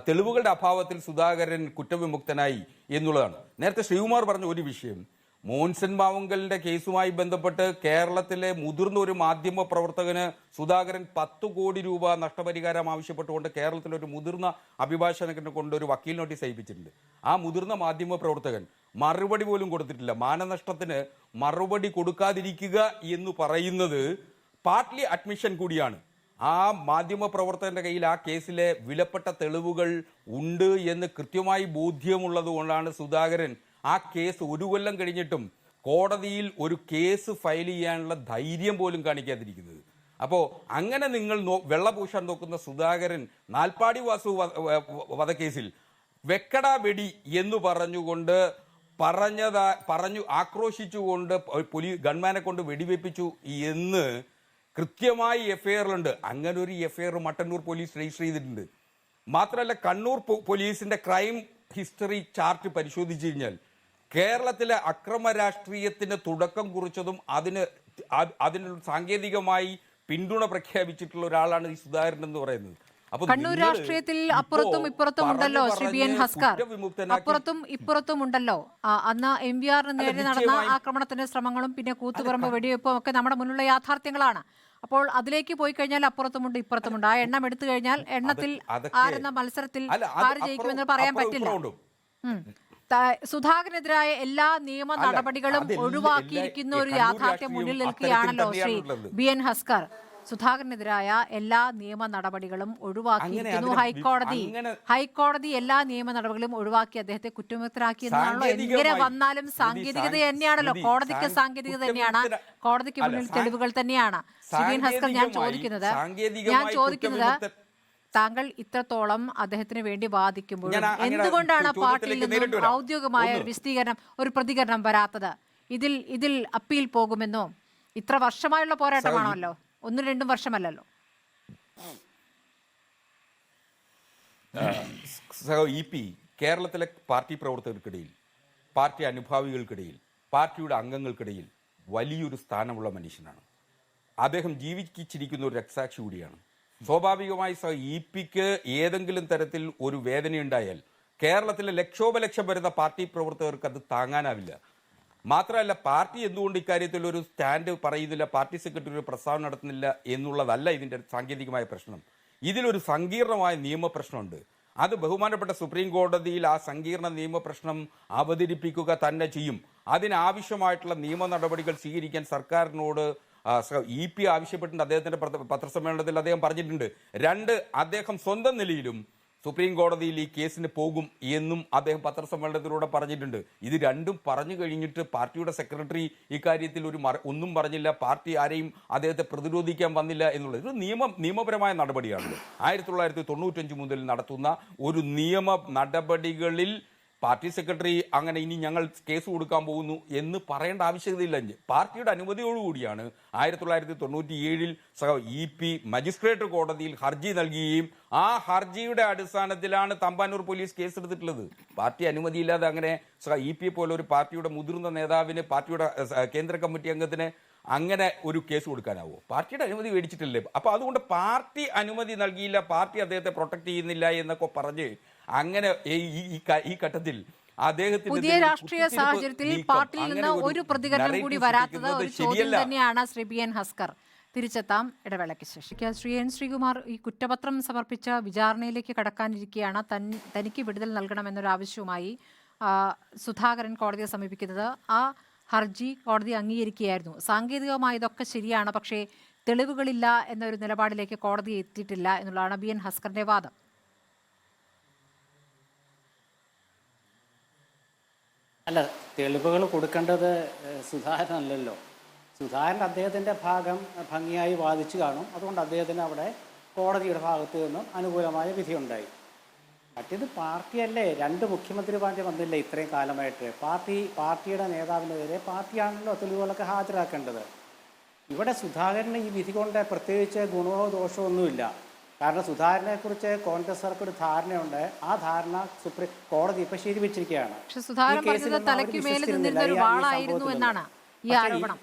തെളിവുകളുടെ അഭാവത്തിൽ സുധാകരൻ കുറ്റവിമുക്തനായി എന്നുള്ളതാണ്. നേരത്തെ ശ്രീകുമാർ പറഞ്ഞ ഒരു വിഷയം, മോൻസൺ മാവുങ്കലിന്റെ കേസുമായി ബന്ധപ്പെട്ട് കേരളത്തിലെ മുതിർന്ന ഒരു മാധ്യമ പ്രവർത്തകന് സുധാകരൻ 10 കോടി രൂപ നഷ്ടപരിഹാരം ആവശ്യപ്പെട്ടുകൊണ്ട് കേരളത്തിലെ ഒരു മുതിർന്ന അഭിഭാഷകനെ കൊണ്ട് ഒരു വക്കീൽ നോട്ടീസ് അയപ്പിച്ചിട്ടുണ്ട്. ആ മുതിർന്ന മാധ്യമ പ്രവർത്തകൻ മറുപടി പോലും കൊടുത്തിട്ടില്ല. മാനനഷ്ടത്തിന് മറുപടി കൊടുക്കാതിരിക്കുക എന്ന് പറയുന്നത് പാർട്ട്ലി അഡ്മിഷൻ കൂടിയാണ്. ആ മാധ്യമ പ്രവർത്തകന്റെ കയ്യിൽ ആ കേസിലെ വിലപ്പെട്ട തെളിവുകൾ ഉണ്ട് എന്ന് കൃത്യമായി ബോധ്യമുള്ളത് കൊണ്ടാണ് സുധാകരൻ ആ കേസ് 1 കൊല്ലം കഴിഞ്ഞിട്ടും കോടതിയിൽ ഒരു കേസ് ഫയൽ ചെയ്യാനുള്ള ധൈര്യം പോലും കാണിക്കാതിരിക്കുന്നത്. അപ്പോൾ അങ്ങനെ നിങ്ങൾ വെള്ളപൂശാൻ നോക്കുന്ന സുധാകരൻ നാൽപ്പാടി വാസു വധക്കേസിൽ വെക്കടാ വെടി എന്ന് പറഞ്ഞു ആക്രോശിച്ചുകൊണ്ട് ഗൺമാനെ കൊണ്ട് വെടിവെപ്പിച്ചു എന്ന് കൃത്യമായി FIR-ലുണ്ട്. അങ്ങനെ ഒരു FIR മട്ടന്നൂർ പോലീസ് രജിസ്റ്റർ ചെയ്തിട്ടുണ്ട്. മാത്രമല്ല, കണ്ണൂർ പോലീസിന്റെ ക്രൈം ഹിസ്റ്ററി ചാർട്ട് പരിശോധിച്ചു കഴിഞ്ഞാൽ കേരളത്തിലെ അക്രമ രാഷ്ട്രീയത്തിന് തുടക്കം കുറിച്ചതും അതിന് സാങ്കേതികമായി പിന്തുണ പ്രഖ്യാപിച്ചിട്ടുള്ള ഒരാളാണ് ഈ സുധാകരൻ എന്ന് പറയുന്നത്. കണ്ണൂർ രാഷ്ട്രീയത്തിൽ അപ്പുറത്തും ഇപ്പുറത്തും ഉണ്ടല്ലോ ശ്രീ ബി എൻ ഹസ്കർ, അപ്പുറത്തും ഇപ്പുറത്തും ഉണ്ടല്ലോ. അന്ന് MVR-ന് നേരെ നടന്ന ആക്രമണത്തിന്റെ ശ്രമങ്ങളും പിന്നെ കൂത്തുപറമ്പ് വെടിവെപ്പും ഒക്കെ നമ്മുടെ മുന്നിലുള്ള യാഥാർത്ഥ്യങ്ങളാണ്. അപ്പോൾ അതിലേക്ക് പോയി കഴിഞ്ഞാൽ അപ്പുറത്തുമുണ്ട് ഇപ്പുറത്തുമുണ്ട്. ആ എണ്ണം എടുത്തു കഴിഞ്ഞാൽ എണ്ണത്തിൽ ആരെന്ന മത്സരത്തിൽ ആര് ജയിക്കുമെന്ന് പറയാൻ പറ്റില്ല. സുധാകരനെതിരായ എല്ലാ നിയമ നടപടികളും ഒഴിവാക്കിയിരിക്കുന്ന ഒരു യാഥാർത്ഥ്യം മുന്നിൽ നിൽക്കുകയാണല്ലോ ശ്രീ ബി എൻ ഹസ്കർ. സുധാകരനെതിരായ എല്ലാ നിയമ നടപടികളും ഒഴിവാക്കിയിരിക്കുന്നു. അങ്ങനെ ഹൈക്കോടതി എല്ലാ നിയമ നടപടികളും ഒഴിവാക്കി അദ്ദേഹത്തെ കുറ്റമുക്തരാക്കി എന്നാണല്ലോ. എങ്ങനെ സാങ്കേതികമായി വന്നാലും സാങ്കേതികത തന്നെയാണല്ലോ, കോടതിക്ക് സാങ്കേതികത തന്നെയാണ്, കോടതിക്ക് മുന്നിൽ തെളിവുകൾ തന്നെയാണ്. ശ്രീബിയൻ ഹസ്കർ, ഞാൻ ചോദിക്കുന്നത് താങ്കൾ ഇത്രത്തോളം അദ്ദേഹത്തിന് വേണ്ടി വാദിക്കുമ്പോഴും എന്തുകൊണ്ടാണ് പാർട്ടിയിൽ നിന്നും ഔദ്യോഗികമായ ഒരു വിശദീകരണം, ഒരു പ്രതികരണം വരാത്തത്? ഇതിൽ അപ്പീൽ പോകുമെന്നോ? ഇത്ര വർഷമായുള്ള പോരാട്ടമാണല്ലോ, 1-2 വർഷമല്ലല്ലോ. കേരളത്തിലെ പാർട്ടി പ്രവർത്തകർക്കിടയിൽ, പാർട്ടി അനുഭാവികൾക്കിടയിൽ, പാർട്ടിയുടെ അംഗങ്ങൾക്കിടയിൽ വലിയൊരു സ്ഥാനമുള്ള മനുഷ്യനാണ്. അദ്ദേഹം ജീവിച്ചിരിക്കുന്ന ഒരു രക്തസാക്ഷി കൂടിയാണ്. സ്വാഭാവികമായി ഇപിക്ക് ഏതെങ്കിലും തരത്തിൽ ഒരു വേദനയുണ്ടായാൽ കേരളത്തിലെ ലക്ഷോപലക്ഷം വരുന്ന പാർട്ടി പ്രവർത്തകർക്ക് അത് താങ്ങാനാവില്ല. മാത്രമല്ല, പാർട്ടി എന്തുകൊണ്ട് ഇക്കാര്യത്തിൽ ഒരു സ്റ്റാൻഡ് പറയുന്നില്ല, പാർട്ടി സെക്രട്ടറി ഒരു പ്രസ്താവന നടത്തുന്നില്ല എന്നുള്ളതല്ല ഇതിൻ്റെ സാങ്കേതികമായ പ്രശ്നം. ഇതിലൊരു സങ്കീർണമായ നിയമപ്രശ്നമുണ്ട്. അത് ബഹുമാനപ്പെട്ട സുപ്രീം കോടതിയിൽ ആ സങ്കീർണ നിയമപ്രശ്നം അവതരിപ്പിക്കുക തന്നെ ചെയ്യും. അതിനാവശ്യമായിട്ടുള്ള നിയമ നടപടികൾ സ്വീകരിക്കാൻ സർക്കാരിനോട് EP ആവശ്യപ്പെട്ടിട്ടുണ്ട്. അദ്ദേഹത്തിന്റെ പത്രസമ്മേളനത്തിൽ അദ്ദേഹം പറഞ്ഞിട്ടുണ്ട്. 2, അദ്ദേഹം സ്വന്തം നിലയിലും സുപ്രീം കോടതിയിൽ ഈ കേസിന് പോകും എന്നും അദ്ദേഹം പത്രസമ്മേളനത്തിലൂടെ പറഞ്ഞിട്ടുണ്ട്. ഇത് രണ്ടും പറഞ്ഞു കഴിഞ്ഞിട്ട് പാർട്ടിയുടെ സെക്രട്ടറി ഇക്കാര്യത്തിൽ ഒന്നും പറഞ്ഞില്ല, പാർട്ടി ആരെയും അദ്ദേഹത്തെ പ്രതിരോധിക്കാൻ വന്നില്ല എന്നുള്ളത് ഇത് നിയമപരമായ നടപടിയാണ്. 1995 മുതൽ നടത്തുന്ന ഒരു നിയമ നടപടികളിൽ പാർട്ടി സെക്രട്ടറി അങ്ങനെ ഇനി ഞങ്ങൾ കേസ് കൊടുക്കാൻ പോകുന്നു എന്ന് പറയേണ്ട ആവശ്യകതയില്ല. പാർട്ടിയുടെ അനുമതിയോടുകൂടിയാണ് 1997 EP മജിസ്ട്രേറ്റ് കോടതിയിൽ ഹർജി നൽകുകയും ആ ഹർജിയുടെ അടിസ്ഥാനത്തിലാണ് തമ്പാനൂർ പോലീസ് കേസെടുത്തിട്ടുള്ളത്. പാർട്ടി അനുമതിയില്ലാതെ അങ്ങനെ EP പോലെ ഒരു പാർട്ടിയുടെ മുതിർന്ന നേതാവിന്, പാർട്ടിയുടെ കേന്ദ്ര കമ്മിറ്റി അംഗത്തിന് അങ്ങനെ ഒരു കേസ് കൊടുക്കാനാവോ? പാർട്ടിയുടെ അനുമതി മേടിച്ചിട്ടില്ലേ? അപ്പൊ അതുകൊണ്ട് പാർട്ടി അനുമതി നൽകിയില്ല, പാർട്ടി അദ്ദേഹത്തെ പ്രൊട്ടക്ട് ചെയ്യുന്നില്ല എന്നൊക്കെ പറഞ്ഞ് അങ്ങനെ ഈ ഘട്ടത്തിൽ പുതിയ രാഷ്ട്രീയ സാഹചര്യത്തിൽ പാർട്ടിയിൽ നിന്ന് ഒരു പ്രതികരണം കൂടി വരാത്തത് ഒരു ചോദ്യം തന്നെയാണ്. ശ്രീബിയൻ ഹസ്കർ, തിരിച്ചെത്താം ഇടവേളയ്ക്ക് ശേഷം. ശ്രീ എൻ ശ്രീകുമാർ, ഈ കുറ്റപത്രം സമർപ്പിച്ച വിചാരണയിലേക്ക് കടക്കാനിരിക്കെയാണ് തനിക്ക് വിടുതൽ നൽകണമെന്നൊരു ആവശ്യവുമായി സുധാകരൻ കോടതിയെ സമീപിക്കുന്നത്. ആ ഹർജി കോടതി അംഗീകരിക്കുകയായിരുന്നു. സാങ്കേതികമായി ഇതൊക്കെ ശരിയാണ്, പക്ഷേ തെളിവുകളില്ല എന്നൊരു നിലപാടിലേക്ക് കോടതി എത്തിയിട്ടില്ല എന്നുള്ളതാണ് ബി എൻ ഹസ്കറിന്റെ വാദം. അല്ല, തെളിവുകൾ കൊടുക്കേണ്ടത് സുധാകരനല്ലല്ലോ. സുധാകരൻ അദ്ദേഹത്തിൻ്റെ ഭാഗം ഭംഗിയായി വാദിച്ചു കാണും. അതുകൊണ്ട് അദ്ദേഹത്തിന് അവിടെ കോടതിയുടെ ഭാഗത്ത് നിന്നും അനുകൂലമായ വിധിയുണ്ടായി. മറ്റേത് പാർട്ടിയല്ലേ, 2 മുഖ്യമന്ത്രിമാർ വന്നില്ല ഇത്രയും കാലമായിട്ട്. പാർട്ടിയുടെ നേതാവിനെതിരെ പാർട്ടിയാണല്ലോ തെളിവുകളൊക്കെ ഹാജരാക്കേണ്ടത്. ഇവിടെ സുധാകരന് ഈ വിധി കൊണ്ട് പ്രത്യേകിച്ച് ഗുണമോ ദോഷമോ ഒന്നുമില്ല. കാരണം സുധാകരനെക്കുറിച്ച് കോൺഗ്രസ്സുകാർക്ക് ഒരു ധാരണയുണ്ട്. ആ ധാരണ സുപ്രീം കോടതി ഇപ്പം ശരിവെച്ചിരിക്കുകയാണ്. പക്ഷെ സുധാകരൻ പറഞ്ഞത് തലയ്ക്ക് മേലെ നിന്നിരുന്ന ഒരു വാളായിരുന്നു എന്നാണ് ഈ ആരോപണം.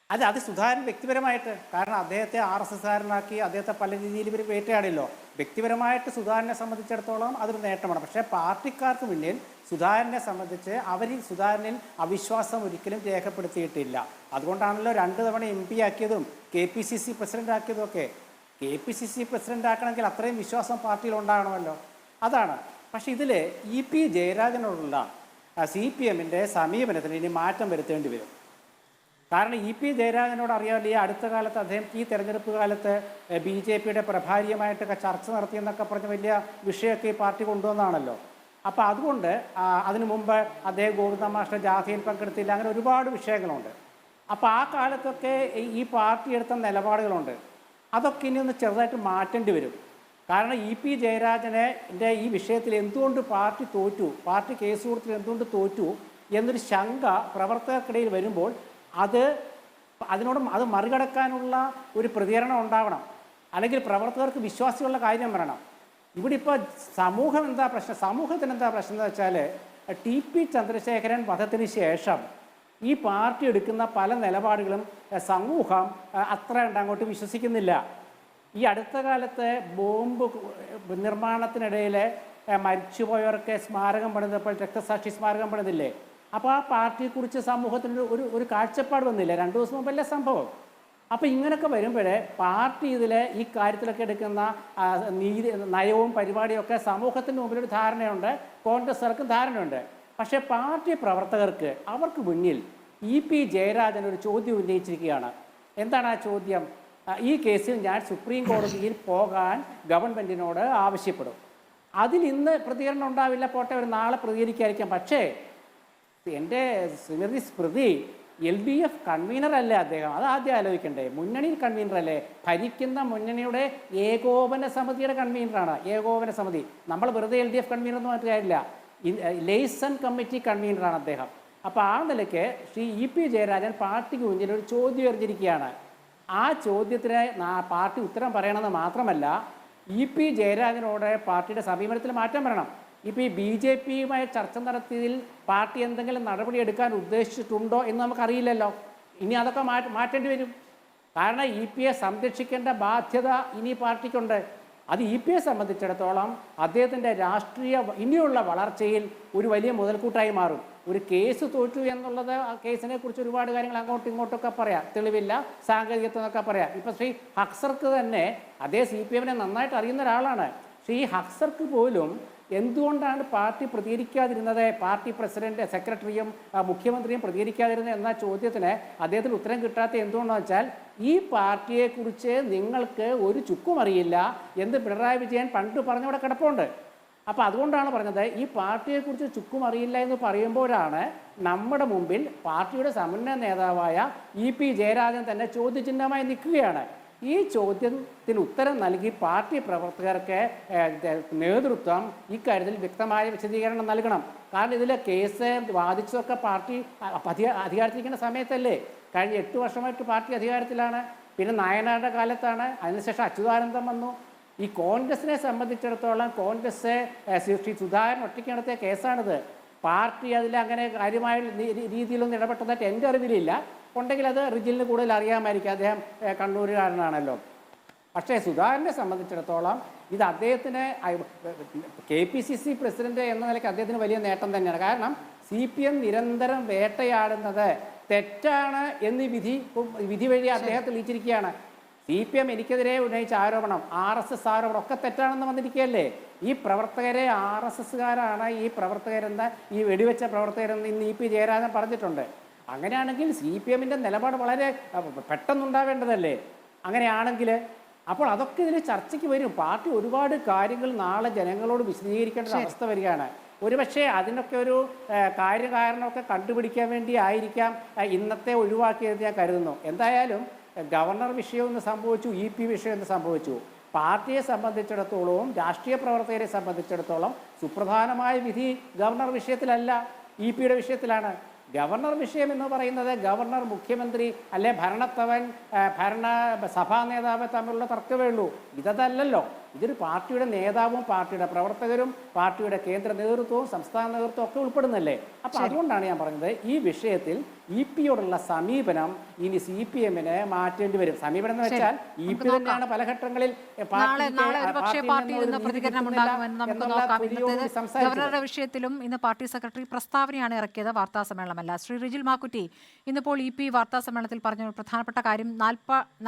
അത് സുധാകരൻ വ്യക്തിപരമായിട്ട്, കാരണം അദ്ദേഹത്തെ RSSകാരനാക്കി അദ്ദേഹത്തെ പല രീതിയിൽ ഇവർ വേട്ടയാടില്ലോ. വ്യക്തിപരമായിട്ട് സുധാകരനെ സംബന്ധിച്ചിടത്തോളം അതൊരു നേട്ടമാണ്. പക്ഷേ പാർട്ടിക്കാർക്ക് മുന്നിൽ സുധാകരനെ സംബന്ധിച്ച് സുധാകരനിൽ അവിശ്വാസം ഒരിക്കലും രേഖപ്പെടുത്തിയിട്ടില്ല. അതുകൊണ്ടാണല്ലോ 2 തവണ MP ആക്കിയതും KPCC പ്രസിഡന്റ് ആക്കിയതും ഒക്കെ. KPCC പ്രസിഡന്റ് ആക്കണമെങ്കിൽ അത്രയും വിശ്വാസം പാർട്ടിയിൽ ഉണ്ടാകണമല്ലോ, അതാണ്. പക്ഷേ ഇതിൽ EP ജയരാജനോടുള്ള CPMന്റെ സമീപനത്തിന് ഇനി മാറ്റം വരുത്തേണ്ടി വരും. കാരണം EP ജയരാജനോട് അറിയാമല്ലോ, ഈ അടുത്ത കാലത്ത് അദ്ദേഹം ഈ തെരഞ്ഞെടുപ്പ് കാലത്ത് BJPയുടെ പ്രഭാരിയുമായിട്ടൊക്കെ ചർച്ച നടത്തിയെന്നൊക്കെ പറഞ്ഞ് വലിയ വിഷയമൊക്കെ ഈ പാർട്ടി കൊണ്ടുവന്നാണല്ലോ. അപ്പോൾ അതുകൊണ്ട് അതിനു മുമ്പ് അദ്ദേഹം ഗോവിന്ദ മാസ്റ്റർ ജാഥയിൽ പങ്കെടുത്തില്ല, അങ്ങനെ ഒരുപാട് വിഷയങ്ങളുണ്ട്. അപ്പോൾ ആ കാലത്തൊക്കെ ഈ പാർട്ടി എടുത്ത നിലപാടുകളുണ്ട്. അതൊക്കെ ഇനി ഒന്ന് ചെറുതായിട്ട് മാറ്റേണ്ടി വരും. കാരണം EP ജയരാജൻ്റെ ഈ വിഷയത്തിൽ എന്തുകൊണ്ട് പാർട്ടി തോറ്റു, പാർട്ടി കേസ് കൊടുത്തിൽ എന്തുകൊണ്ട് തോറ്റു എന്നൊരു ശങ്ക പ്രവർത്തകർക്കിടയിൽ വരുമ്പോൾ അത് മറികടക്കാനുള്ള ഒരു പ്രതികരണം ഉണ്ടാവണം. അല്ലെങ്കിൽ പ്രവർത്തകർക്ക് വിശ്വാസികളുടെ കാര്യം വരണം. ഇവിടെ ഇപ്പോൾ സമൂഹത്തിന് എന്താ പ്രശ്നം എന്ന് വെച്ചാൽ TP ചന്ദ്രശേഖരൻ വധത്തിന് ശേഷം ഈ പാർട്ടി എടുക്കുന്ന പല നിലപാടുകളും സമൂഹം അത്ര അങ്ങോട്ട് വിശ്വസിക്കുന്നില്ല. ഈ അടുത്ത കാലത്ത് ബോംബ് നിർമ്മാണത്തിനിടയിൽ മരിച്ചുപോയവർക്ക് സ്മാരകം പണിതപ്പോൾ രക്തസാക്ഷി സ്മാരകം പണിതില്ലേ? അപ്പോൾ ആ പാർട്ടിയെക്കുറിച്ച് സമൂഹത്തിന് ഒരു കാഴ്ചപ്പാട് വന്നില്ല. 2 ദിവസം മുമ്പല്ലേ സംഭവം. അപ്പോൾ ഇങ്ങനെയൊക്കെ വരുമ്പോഴേ പാർട്ടി ഈ കാര്യത്തിലൊക്കെ എടുക്കുന്ന നയവും പരിപാടിയും ഒക്കെ സമൂഹത്തിന് മുമ്പിലൊരു ധാരണയുണ്ട്, കോൺഗ്രസ്സുകാർക്കും ധാരണയുണ്ട്. പക്ഷേ പാർട്ടി പ്രവർത്തകർക്ക് അവർക്ക് മുന്നിൽ EP ജയരാജൻ ഒരു ചോദ്യം ഉന്നയിച്ചിരിക്കുകയാണ്. എന്താണ് ആ ചോദ്യം? ഈ കേസിൽ ഞാൻ സുപ്രീം കോടതിയിൽ പോകാൻ ഗവൺമെൻറ്റിനോട് ആവശ്യപ്പെടും. അതിൽ ഇന്ന് പ്രതികരണം ഉണ്ടാവില്ല, പോട്ടെ, ഒരു നാളെ പ്രതികരിക്കാതിരിക്കാം. പക്ഷേ എൻ്റെ ശ്രീമതി സ്മൃതി LDF കൺവീനർ അല്ലേ അദ്ദേഹം? അത് ആദ്യം ആലോചിക്കണ്ടേ. മുന്നണി കൺവീനർ അല്ലേ? ഭരിക്കുന്ന മുന്നണിയുടെ ഏകോപന സമിതിയുടെ കൺവീനറാണ്. ഏകോപന സമിതി, നമ്മൾ വെറുതെ LDF കൺവീനർ എന്ന് പറഞ്ഞിട്ട് കാര്യമില്ല, ലൈസൺ കമ്മിറ്റി കൺവീനറാണ് അദ്ദേഹം. അപ്പോൾ ആ നിലയ്ക്ക് ശ്രീ EP ജയരാജൻ പാർട്ടിക്ക് മുന്നിൽ ഒരു ചോദ്യം എറിഞ്ഞിരിക്കുകയാണ്. ആ ചോദ്യത്തിന് പാർട്ടി ഉത്തരം പറയണമെന്ന് മാത്രമല്ല, EP ജയരാജനോട് പാർട്ടിയുടെ സമീപനത്തിൽ മാറ്റം വരണം. ഇപ്പോൾ ഈ BJPയുമായി ചർച്ച നടത്തിയതിൽ പാർട്ടി എന്തെങ്കിലും നടപടി എടുക്കാൻ ഉദ്ദേശിച്ചിട്ടുണ്ടോ എന്ന് നമുക്കറിയില്ലല്ലോ. ഇനി അതൊക്കെ മാറ്റേണ്ടി വരും. കാരണം EP-യെ സംരക്ഷിക്കേണ്ട ബാധ്യത ഇനി പാർട്ടിക്കുണ്ട്. അത് EP-യെ സംബന്ധിച്ചിടത്തോളം അദ്ദേഹത്തിൻ്റെ രാഷ്ട്രീയ ഇനിയുള്ള വളർച്ചയിൽ ഒരു വലിയ മുതൽക്കൂട്ടായി മാറും. ഒരു കേസ് തോറ്റു എന്നുള്ളത്, ആ കേസിനെ കുറിച്ച് ഒരുപാട് കാര്യങ്ങൾ അങ്ങോട്ടും ഇങ്ങോട്ടൊക്കെ പറയാം, തെളിവില്ല, സാങ്കേതികത്വം എന്നൊക്കെ പറയാം. ഇപ്പോൾ ശ്രീ ഹക്സർക്ക് തന്നെ അതേ CPM-നെ നന്നായിട്ട് അറിയുന്ന ഒരാളാണ്. ശ്രീ ഹക്സർക്ക് പോലും എന്തുകൊണ്ടാണ് പാർട്ടി പ്രതികരിക്കാതിരുന്നത്, പാർട്ടി പ്രസിഡന്റ്, സെക്രട്ടറിയും മുഖ്യമന്ത്രിയും പ്രതികരിക്കാതിരുന്നത് എന്ന ചോദ്യത്തിന് അദ്ദേഹത്തിന് ഉത്തരം കിട്ടാത്ത എന്തുകൊണ്ടാണെന്ന് വെച്ചാൽ, ഈ പാർട്ടിയെക്കുറിച്ച് നിങ്ങൾക്ക് ഒരു ചുക്കും അറിയില്ല എന്ന് പിണറായി വിജയൻ പണ്ട് പറഞ്ഞവിടെ കിടപ്പുണ്ട്. അപ്പോൾ അതുകൊണ്ടാണ് പറഞ്ഞത്, ഈ പാർട്ടിയെക്കുറിച്ച് ചുക്കും അറിയില്ല എന്ന് പറയുമ്പോഴാണ് നമ്മുടെ മുമ്പിൽ പാർട്ടിയുടെ സമന്വയ നേതാവായ EP ജയരാജൻ തന്നെ ചോദ്യചിഹ്നമായി നിൽക്കുകയാണ്. ഈ ചോദ്യത്തിന് ഉത്തരം നൽകി പാർട്ടി പ്രവർത്തകർക്ക് നേതൃത്വം ഇക്കാര്യത്തിൽ വ്യക്തമായ വിശദീകരണം നൽകണം. കാരണം ഇതിലെ കേസ് വാദിച്ചതൊക്കെ പാർട്ടി അധികാരത്തിലിരിക്കുന്ന സമയത്തല്ലേ. കഴിഞ്ഞ 8 വർഷമായിട്ട് പാർട്ടി അധികാരത്തിലാണ്. പിന്നെ നായനാരുടെ കാലത്താണ്, അതിനുശേഷം അച്യുതാനന്ദൻ വന്നു. ഈ കോൺഗ്രസിനെ സംബന്ധിച്ചിടത്തോളം കോൺഗ്രസ് ശ്രീ സുധാകരൻ ഒറ്റയ്ക്ക് നടത്തിയ കേസാണിത്. പാർട്ടി അതിൽ അങ്ങനെ കാര്യമായ രീതിയിലൊന്നും ഇടപെട്ടതായിട്ട് എൻ്റെ അറിവിലില്ല. ഉണ്ടെങ്കിൽ അത് റിജിലിന് കൂടുതൽ അറിയാമായിരിക്കും, അദ്ദേഹം കണ്ണൂരുകാരനാണല്ലോ. പക്ഷേ സുധാകരനെ സംബന്ധിച്ചിടത്തോളം ഇത് അദ്ദേഹത്തിന് KPCC പ്രസിഡന്റ് എന്ന നിലയ്ക്ക് അദ്ദേഹത്തിന് വലിയ നേട്ടം തന്നെയാണ്. കാരണം CPM നിരന്തരം വേട്ടയാടുന്നത് തെറ്റാണ് എന്ന് വിധി വഴി അദ്ദേഹം തെളിയിച്ചിരിക്കുകയാണ്. CPM എനിക്കെതിരെ ഉന്നയിച്ച ആരോപണം, RSS ആരോപണം ഒക്കെ തെറ്റാണെന്ന് വന്നിരിക്കുകയല്ലേ. ഈ പ്രവർത്തകരെ RSSകാരാണ് ഈ പ്രവർത്തകരെന്ന്, ഈ വെടിവെച്ച പ്രവർത്തകരെന്ന് ഇന്ന് EP ജയരാജൻ പറഞ്ഞിട്ടുണ്ട്. അങ്ങനെയാണെങ്കിൽ CPM-ന്റെ നിലപാട് വളരെ പെട്ടെന്നുണ്ടാവേണ്ടതല്ലേ. അങ്ങനെയാണെങ്കിൽ അപ്പോൾ അതൊക്കെ ഇതിൽ ചർച്ചയ്ക്ക് വരും. പാർട്ടി ഒരുപാട് കാര്യങ്ങൾ നാളെ ജനങ്ങളോട് വിശദീകരിക്കേണ്ട അവസ്ഥ വരികയാണ്. ഒരുപക്ഷെ അതിനൊക്കെ ഒരു കാര്യകാരണമൊക്കെ കണ്ടുപിടിക്കാൻ വേണ്ടി ആയിരിക്കാം ഇന്നത്തെ ഒഴിവാക്കിയത് ഞാൻ കരുതുന്നു. എന്തായാലും ഗവർണർ വിഷയം എന്ന് സംഭവിച്ചു, EP വിഷയം എന്ന് സംഭവിച്ചു. പാർട്ടിയെ സംബന്ധിച്ചിടത്തോളവും രാഷ്ട്രീയ പ്രവർത്തകരെ സംബന്ധിച്ചിടത്തോളം സുപ്രധാനമായ വിധി ഗവർണർ വിഷയത്തിലല്ല, EP-യുടെ വിഷയത്തിലാണ്. ഗവർണർ വിഷയം എന്ന് പറയുന്നത് ഗവർണർ, മുഖ്യമന്ത്രി അല്ലെ ഭരണത്തവൻ, സഭാ നേതാവ് തമ്മിലുള്ള തർക്കമേ ഉള്ളൂ. ഇതല്ലല്ലോ. ഇതൊരു പാർട്ടിയുടെ നേതാവും പാർട്ടിയുടെ പ്രവർത്തകരും പാർട്ടിയുടെ കേന്ദ്ര നേതൃത്വവും സംസ്ഥാന നേതൃത്വവും ഒക്കെ ഉൾപ്പെടുന്നല്ലേ. അപ്പോൾ അതുകൊണ്ടാണ് ഞാൻ പറഞ്ഞത്, ഈ വിഷയത്തിൽ EP-യോടുള്ള സമീപനം ഇനി CPM-ന് മാറ്റേണ്ടി വരും. സമീപനം എന്ന് വെച്ചാൽ EP തന്നെയാണ് പല ഘട്ടങ്ങളിൽ ഗവർണറുടെ വിഷയത്തിലും ഇന്ന് പാർട്ടി സെക്രട്ടറി പ്രസ്താവനയാണ് ഇറക്കിയത്, വാർത്താ സമ്മേളനമല്ല. ശ്രീ റിജിൽ മാക്കുറ്റി, ഇന്നിപ്പോൾ EP വാർത്താ സമ്മേളനത്തിൽ പറഞ്ഞ പ്രധാനപ്പെട്ട കാര്യം,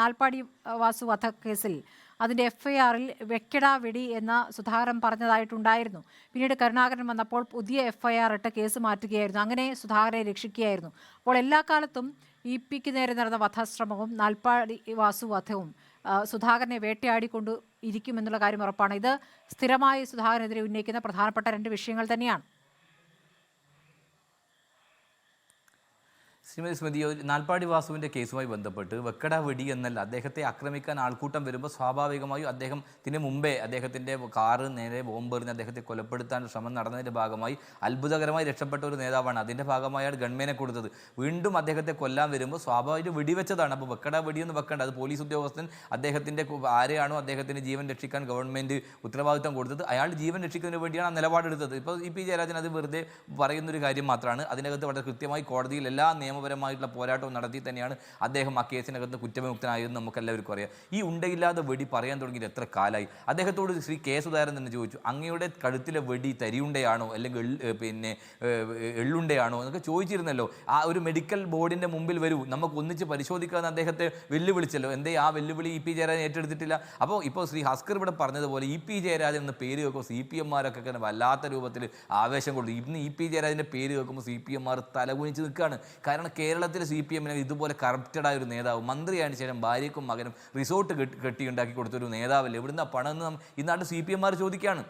നാൽപ്പാടി വാസു വധക്കേസിൽ അതിൻ്റെ FIR-ൽ വെക്കട വെടി എന്ന സുധാകരൻ പറഞ്ഞതായിട്ടുണ്ടായിരുന്നു. പിന്നീട് കരുണാകരൻ വന്നപ്പോൾ പുതിയ FIR ഇട്ട് കേസ് മാറ്റുകയായിരുന്നു. അങ്ങനെ സുധാകരനെ രക്ഷിക്കുകയായിരുന്നു. അപ്പോൾ എല്ലാ കാലത്തും EP-ക്ക് നേരെ നടന്ന വധശ്രമവും നാൽപ്പാടി വാസു വധവും സുധാകരനെ വേട്ടയാടിക്കൊണ്ട് ഇരിക്കുമെന്നുള്ള കാര്യം ഉറപ്പാണ്. ഇത് സ്ഥിരമായി സുധാകരനെതിരെ ഉന്നയിക്കുന്ന പ്രധാനപ്പെട്ട 2 വിഷയങ്ങൾ തന്നെയാണ്. ശ്രീമതി സ്മൃതി, നാൽപ്പാടി വാസുവിൻ്റെ കേസുമായി ബന്ധപ്പെട്ട് വെക്കട വെടി എന്നല്ല, അദ്ദേഹത്തെ ആക്രമിക്കാൻ ആൾക്കൂട്ടം വരുമ്പോൾ സ്വാഭാവികമായും അദ്ദേഹത്തിന് മുമ്പേ അദ്ദേഹത്തിൻ്റെ കാറ് നേരെ ബോംബെറിഞ്ഞ് അദ്ദേഹത്തെ കൊലപ്പെടുത്താൻ ശ്രമം നടന്നതിൻ്റെ ഭാഗമായി അത്ഭുതകരമായി രക്ഷപ്പെട്ട ഒരു നേതാവാണ്. അതിൻ്റെ ഭാഗമായാണ് ഗൺമേനെ കൊടുത്തത്. വീണ്ടും അദ്ദേഹത്തെ കൊല്ലാൻ വരുമ്പോൾ സ്വാഭാവികം വെടിവെച്ചതാണ്. അപ്പോൾ വെക്കട വെടിയൊന്നും വെക്കേണ്ട, അത് പോലീസ് ഉദ്യോഗസ്ഥൻ അദ്ദേഹത്തിൻ്റെ ആരെയാണോ അദ്ദേഹത്തിന് ജീവൻ രക്ഷിക്കാൻ ഗവൺമെൻറ് ഉത്തരവാദിത്തം കൊടുത്തത് അയാൾ ജീവൻ രക്ഷിക്കുന്നതിന് വേണ്ടിയാണ് ആ നിലപാടെടുത്തത്. ഇപ്പോൾ EP ജയരാജൻ അത് വെറുതെ പറയുന്നൊരു കാര്യം മാത്രമാണ്. അതിനകത്ത് വളരെ കൃത്യമായി കോടതിയിൽ എല്ലാ നിയമപരമായിട്ടുള്ള പോരാട്ടവും നടത്തി തന്നെയാണ് അദ്ദേഹം ആ കേസിനകത്ത് കുറ്റവിമുക്തനായതെന്ന് നമുക്കെല്ലാവർക്കും അറിയാം. ഈ ഉണ്ടയില്ലാതെ വെടി പറയാൻ തുടങ്ങിയിട്ട് എത്ര കാലമായി? അദ്ദേഹത്തോട് ശ്രീ K സുധാകരൻ തന്നെ ചോദിച്ചു, അങ്ങയുടെ കഴുത്തിലെ വെടി തരിയുണ്ടയാണോ അല്ലെങ്കിൽ എള്ളുണ്ടയാണോ എന്നൊക്കെ ചോദിച്ചിരുന്നല്ലോ. ആ ഒരു മെഡിക്കൽ ബോർഡിൻ്റെ മുമ്പിൽ വരൂ, നമുക്ക് ഒന്നിച്ച് പരിശോധിക്കാമെന്ന് അദ്ദേഹത്തെ വെല്ലുവിളിച്ചല്ലോ. എന്തേ ആ വെല്ലുവിളി EP ജയരാജൻ ഏറ്റെടുത്തിട്ടില്ല? അപ്പോൾ ഇപ്പോൾ ശ്രീ ഹസ്കർ ഇവിടെ പറഞ്ഞതുപോലെ EP ജയരാജൻ എന്ന പേര് കേൾക്കുമ്പോൾ CPM-മാരൊക്കെ വല്ലാത്ത രൂപത്തിൽ ആവേശം കൊടുത്തു. ഇന്ന് EP ജയരാജൻ്റെ പേര് കേൾക്കുമ്പോൾ CPM-മാർ തലകുനിച്ച് നിൽക്കുകയാണ്. കാരണം കാരണം കേരളത്തിലെ CPM ഇതുപോലെ കറപ്റ്റഡായ ഒരു നേതാവ്, മന്ത്രിയായതിനു ശേഷം ഭാര്യയ്ക്കും മകനും റിസോർട്ട് കെട്ടിയുണ്ടാക്കി കൊടുത്തൊരു നേതാവല്ലേ, എവിടുന്ന പണം എന്ന് ഈ നാട്ടിൽ CPM ചോദിക്കുകയാണ്.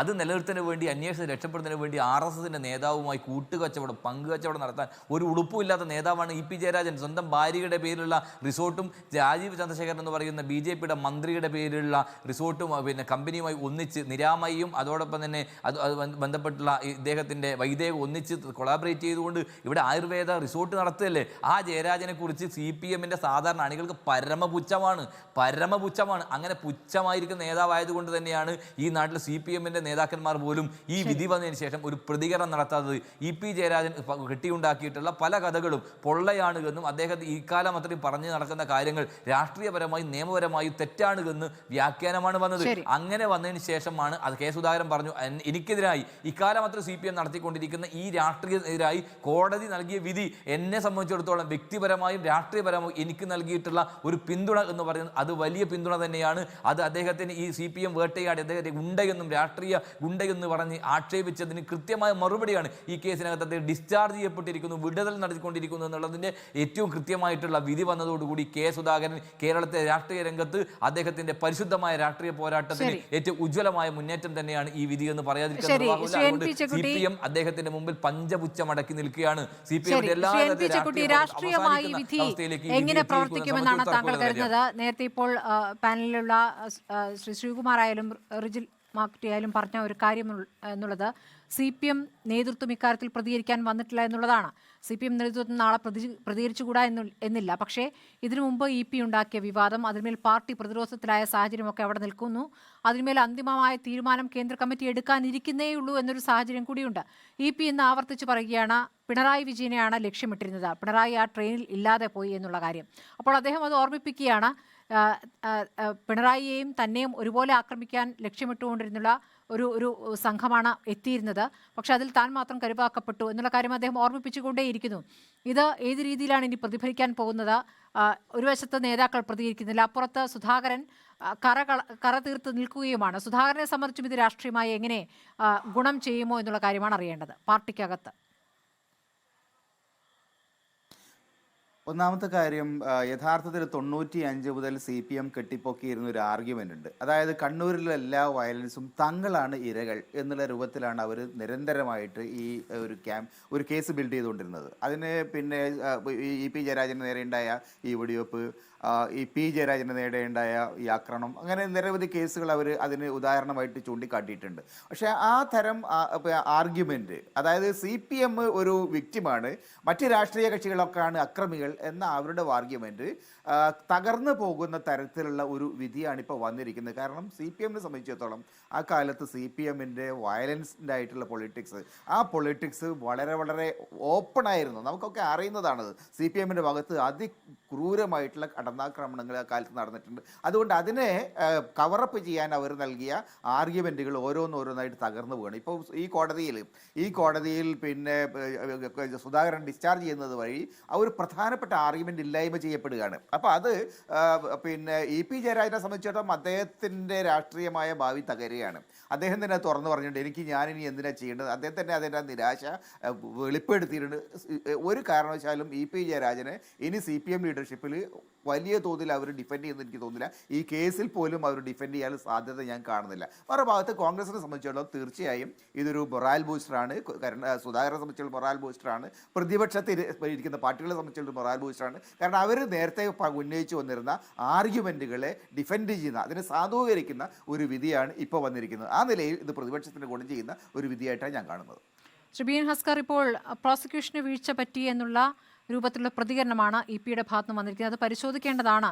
അത് നിലനിർത്തുന്നതിന് വേണ്ടി, അന്വേഷണം രക്ഷപ്പെടുന്നതിന് വേണ്ടി RSSന്റെ നേതാവുമായി കൂട്ടുകച്ചവടം, പങ്കുകച്ചവടം നടത്താൻ ഒരു ഉളുപ്പുമില്ലാത്ത നേതാവാണ് EP ജയരാജൻ. സ്വന്തം ഭാര്യയുടെ പേരിലുള്ള റിസോർട്ടും രാജീവ് ചന്ദ്രശേഖരൻ എന്ന് പറയുന്ന BJPയുടെ മന്ത്രിയുടെ പേരിലുള്ള റിസോർട്ടും പിന്നെ കമ്പനിയുമായി ഒന്നിച്ച്, നിരാമയും അതോടൊപ്പം തന്നെ അത് ബന്ധപ്പെട്ടുള്ള ഇദ്ദേഹത്തിൻ്റെ വൈദേഹം ഒന്നിച്ച് കൊളാബറേറ്റ് ചെയ്തുകൊണ്ട് ഇവിടെ ആയുർവേദ റിസോർട്ട് നടത്തുകയല്ലേ. ആ ജയരാജനെ കുറിച്ച് CPMന്റെ സാധാരണ അണികൾക്ക് പരമപുച്ഛമാണ്. അങ്ങനെ പുച്ഛമായിരിക്കുന്ന നേതാവായതുകൊണ്ട് തന്നെയാണ് ഈ നാട്ടിൽ CPMന്റെ നേതാക്കന്മാർ പോലും ഈ വിധി വന്നതിന് ശേഷം ഒരു പ്രതികരണം നടത്താത്തത്. EP ജയരാജൻ കെട്ടിയുണ്ടാക്കിയിട്ടുള്ള പല കഥകളും പൊള്ളയാണ് എന്നും അദ്ദേഹം ഈ കാലം അത്രയും പറഞ്ഞു നടക്കുന്ന കാര്യങ്ങൾ രാഷ്ട്രീയപരമായും നിയമപരമായും തെറ്റാണ് എന്ന് വ്യാഖ്യാനമാണ് വന്നത്. അങ്ങനെ വന്നതിന് ശേഷമാണ് അത് K. സുധാകരൻ പറഞ്ഞു, എനിക്കെതിരായി ഇക്കാലം അത്ര CPM നടത്തിക്കൊണ്ടിരിക്കുന്ന ഈ രാഷ്ട്രീയത്തിനെതിരായി കോടതി നൽകിയ വിധി എന്നെ സംബന്ധിച്ചിടത്തോളം വ്യക്തിപരമായും രാഷ്ട്രീയപരമായും എനിക്ക് നൽകിയിട്ടുള്ള ഒരു പിന്തുണ എന്ന് പറയുന്നത് അത് വലിയ പിന്തുണ തന്നെയാണ്. അത് അദ്ദേഹത്തിന് ഈ CPM വേട്ടയാടി അദ്ദേഹത്തെ ഗുണ്ടയെന്നും രാഷ്ട്രീയ ഗുണ്ടയെന്ന് പറഞ്ഞ് ആക്ഷേപിച്ചതിന് കൃത്യമായ മറുപടിയാണ് ഈ കേസിനകത്ത് അദ്ദേഹം ഡിസ്ചാർജ് ചെയ്യപ്പെട്ടിരിക്കുന്നു, വിടുതൽ നടത്തിക്കൊണ്ടിരിക്കുന്നു എന്നുള്ളതിൻ്റെ ഏറ്റവും കൃത്യമായിട്ടുള്ള വിധി വന്നതോടുകൂടി K. സുധാകരൻ കേരളത്തെ രാഷ്ട്രീയ രംഗത്ത് അദ്ദേഹത്തിന്റെ പരിശുദ്ധമായ രാഷ്ട്രീയ പോരാട്ടത്തിന് ഏറ്റവും ഉജ്ജ്വലമായ മുന്നേറ്റം തന്നെയാണ് ഈ വിധി എന്ന് പറയാതിരിക്കുന്നത്. CPM അദ്ദേഹത്തിന്റെ മുമ്പിൽ പഞ്ചപുച്ഛമടക്കി നിൽക്കുകയാണ്. CPM എല്ലാ രാഷ്ട്രീയമായി വിധി എങ്ങനെ പ്രവർത്തിക്കുമെന്നാണ് താങ്കൾ കരുതുന്നത്? നേരത്തെ ഇപ്പോൾ പാനലിലുള്ള ശ്രീ ശ്രീകുമാർ ആയാലും റിജിൽ മാക്കുട്ടിയായാലും പറഞ്ഞ ഒരു കാര്യം എന്നുള്ളത് CPM നേതൃത്വം ഇക്കാര്യത്തിൽ പ്രതികരിക്കാൻ വന്നിട്ടില്ല എന്നുള്ളതാണ്. CPM നേതൃത്വം നാളെ പ്രതികരിച്ചുകൂടാ എന്നില്ല. പക്ഷേ ഇതിനു മുമ്പ് EP ഉണ്ടാക്കിയ വിവാദം, അതിന്മേൽ പാർട്ടി പ്രതിരോധത്തിലായ സാഹചര്യമൊക്കെ അവിടെ നിൽക്കുന്നു. അതിന്മേൽ അന്തിമമായ തീരുമാനം കേന്ദ്ര കമ്മിറ്റി എടുക്കാനിരിക്കുന്നേയുള്ളൂ എന്നൊരു സാഹചര്യം കൂടിയുണ്ട്. EP ഇന്ന് ആവർത്തിച്ച് പറയുകയാണ് പിണറായി വിജയനെയാണ് ലക്ഷ്യമിട്ടിരുന്നത്, പിണറായി ആ ട്രെയിനിൽ ഇല്ലാതെ പോയി എന്നുള്ള കാര്യം. അപ്പോൾ അദ്ദേഹം അത് ഓർമ്മിപ്പിക്കുകയാണ്, പിണറായിയെയും തന്നെയും ഒരുപോലെ ആക്രമിക്കാൻ ലക്ഷ്യമിട്ടുകൊണ്ടിരുന്നുള്ള ഒരു സംഘമാണ് എത്തിയിരുന്നത്. പക്ഷെ അതിൽ താൻ മാത്രം കരുവാക്കപ്പെട്ടു എന്നുള്ള കാര്യം അദ്ദേഹം ഓർമ്മിപ്പിച്ചുകൊണ്ടേയിരിക്കുന്നു. ഇത് ഏത് രീതിയിലാണ് ഇനി പ്രതിഫലിക്കാൻ പോകുന്നത്? ഒരു വശത്ത് നേതാക്കൾ പ്രതികരിക്കുന്നില്ല, അപ്പുറത്ത് സുധാകരൻ കറ തീർത്ത് നിൽക്കുകയുമാണ്. സുധാകരനെ സംബന്ധിച്ചും ഇത് രാഷ്ട്രീയമായി എങ്ങനെ ഗുണം ചെയ്യുമോ എന്നുള്ള കാര്യമാണ് അറിയേണ്ടത് പാർട്ടിക്കകത്ത്. ഒന്നാമത്തെ കാര്യം, യഥാർത്ഥത്തിൽ 95 മുതൽ CPM കെട്ടിപ്പൊക്കിയിരുന്ന ഒരു ആർഗ്യുമെൻ്റ് ഉണ്ട്. അതായത് കണ്ണൂരിലെ എല്ലാ വയലൻസും തങ്ങളാണ് ഇരകൾ എന്നുള്ള രൂപത്തിലാണ് അവർ നിരന്തരമായിട്ട് ഈ ഒരു കേസ് ബിൽഡ് ചെയ്തുകൊണ്ടിരുന്നത്. അതിന് പിന്നെ EP ജയരാജന് നേരെ ഉണ്ടായ ഈ വെടിവെപ്പ്, P. ജയരാജന് നേരെയുണ്ടായ ഈ ആക്രമണം, അങ്ങനെ നിരവധി കേസുകൾ അവർ അതിന് ഉദാഹരണമായിട്ട് ചൂണ്ടിക്കാട്ടിയിട്ടുണ്ട്. പക്ഷേ ആ തരം ആർഗ്യുമെൻറ്റ്, അതായത് CPM ഒരു വിക്റ്റിമാണ്, മറ്റ് രാഷ്ട്രീയ കക്ഷികളൊക്കെയാണ് അക്രമികൾ എന്ന അവരുടെ ആർഗ്യുമെൻറ്റ് തകർന്നു പോകുന്ന തരത്തിലുള്ള ഒരു വിധിയാണ് ഇപ്പോൾ വന്നിരിക്കുന്നത്. കാരണം CPMനെ സംബന്ധിച്ചിടത്തോളം ആ കാലത്ത് CPMൻ്റെ വയലൻസിൻ്റെ ആയിട്ടുള്ള പൊളിറ്റിക്സ്, ആ പൊളിറ്റിക്സ് വളരെ വളരെ ഓപ്പണായിരുന്നു. നമുക്കൊക്കെ അറിയുന്നതാണത്. CPMൻ്റെ ഭാഗത്ത് അതിക്രൂരമായിട്ടുള്ള കടന്നാക്രമണങ്ങൾ ആ കാലത്ത് നടന്നിട്ടുണ്ട്. അതുകൊണ്ട് അതിനെ കവറപ്പ് ചെയ്യാൻ അവർ നൽകിയ ആർഗ്യുമെൻറ്റുകൾ ഓരോന്നോരോന്നായിട്ട് തകർന്നു പോവുകയാണ്. ഇപ്പോൾ ഈ കോടതിയിൽ പിന്നെ സുധാകരൻ ഡിസ്ചാർജ് ചെയ്യുന്നത് വഴി ആ ഒരു പ്രധാനപ്പെട്ട ആർഗ്യുമെൻ്റ് ഇല്ലായ്മ ചെയ്യപ്പെടുകയാണ്. അപ്പോൾ അത് പിന്നെ EP ജയരാജനെ സംബന്ധിച്ചിടത്തോളം അദ്ദേഹത്തിൻ്റെ രാഷ്ട്രീയമായ ഭാവി തകരുകയാണ്. അദ്ദേഹം തന്നെ തുറന്നു പറഞ്ഞിട്ടുണ്ട്, ഞാനിനി എന്തിനാണ് ചെയ്യേണ്ടത്. അദ്ദേഹം തന്നെ അതിൻ്റെ നിരാശ വെളിപ്പെടുത്തിയിട്ടുണ്ട്. ഒരു കാരണവശാലും EP ജയരാജനെ ഇനി CPM ലീഡർഷിപ്പിൽ വലിയ തോതിൽ അവർ ഡിഫെൻഡ് ചെയ്യുമെന്ന് എനിക്ക് തോന്നുന്നില്ല. ഈ കേസിൽ പോലും അവർ ഡിഫെൻഡ് ചെയ്യാൻ സാധ്യത ഞാൻ കാണുന്നില്ല. മറുഭാഗത്ത് കോൺഗ്രസിനെ സംബന്ധിച്ചിടത്തോളം തീർച്ചയായും ഇതൊരു മൊറാൽ ബൂസ്റ്ററാണ്. സുധാകരനെ സംബന്ധിച്ചുള്ള മൊറാൽ ബൂസ്റ്ററാണ്, പ്രതിപക്ഷത്തിൽ ഇരിക്കുന്ന പാർട്ടികളെ സംബന്ധിച്ചുള്ള മൊറാൽ ബൂസ്റ്ററാണ്. കാരണം അവർ നേരത്തെ ഉന്നയിച്ചു വന്നിരുന്ന ആർഗ്യുമെൻറ്റുകളെ ഡിഫെൻഡ് ചെയ്യുന്ന, അതിനെ സാധൂകരിക്കുന്ന ഒരു വിധിയാണ് ഇപ്പോൾ വന്നിരിക്കുന്നത്. ആ നിലയിൽ ഇത് പ്രതിപക്ഷത്തിന് ഗുണം ചെയ്യുന്ന ഒരു വിധിയായിട്ടാണ് ഞാൻ കാണുന്നത്. ഷബീൻ ഹസ്കർ, ഇപ്പോൾ പ്രോസിക്യൂഷന് വീഴ്ച പറ്റി എന്നുള്ള രൂപത്തിലുള്ള പ്രതികരണമാണ് EP-യുടെ ഭാഗത്തുനിന്ന് വന്നിരിക്കുന്നത്. അത് പരിശോധിക്കേണ്ടതാണ്,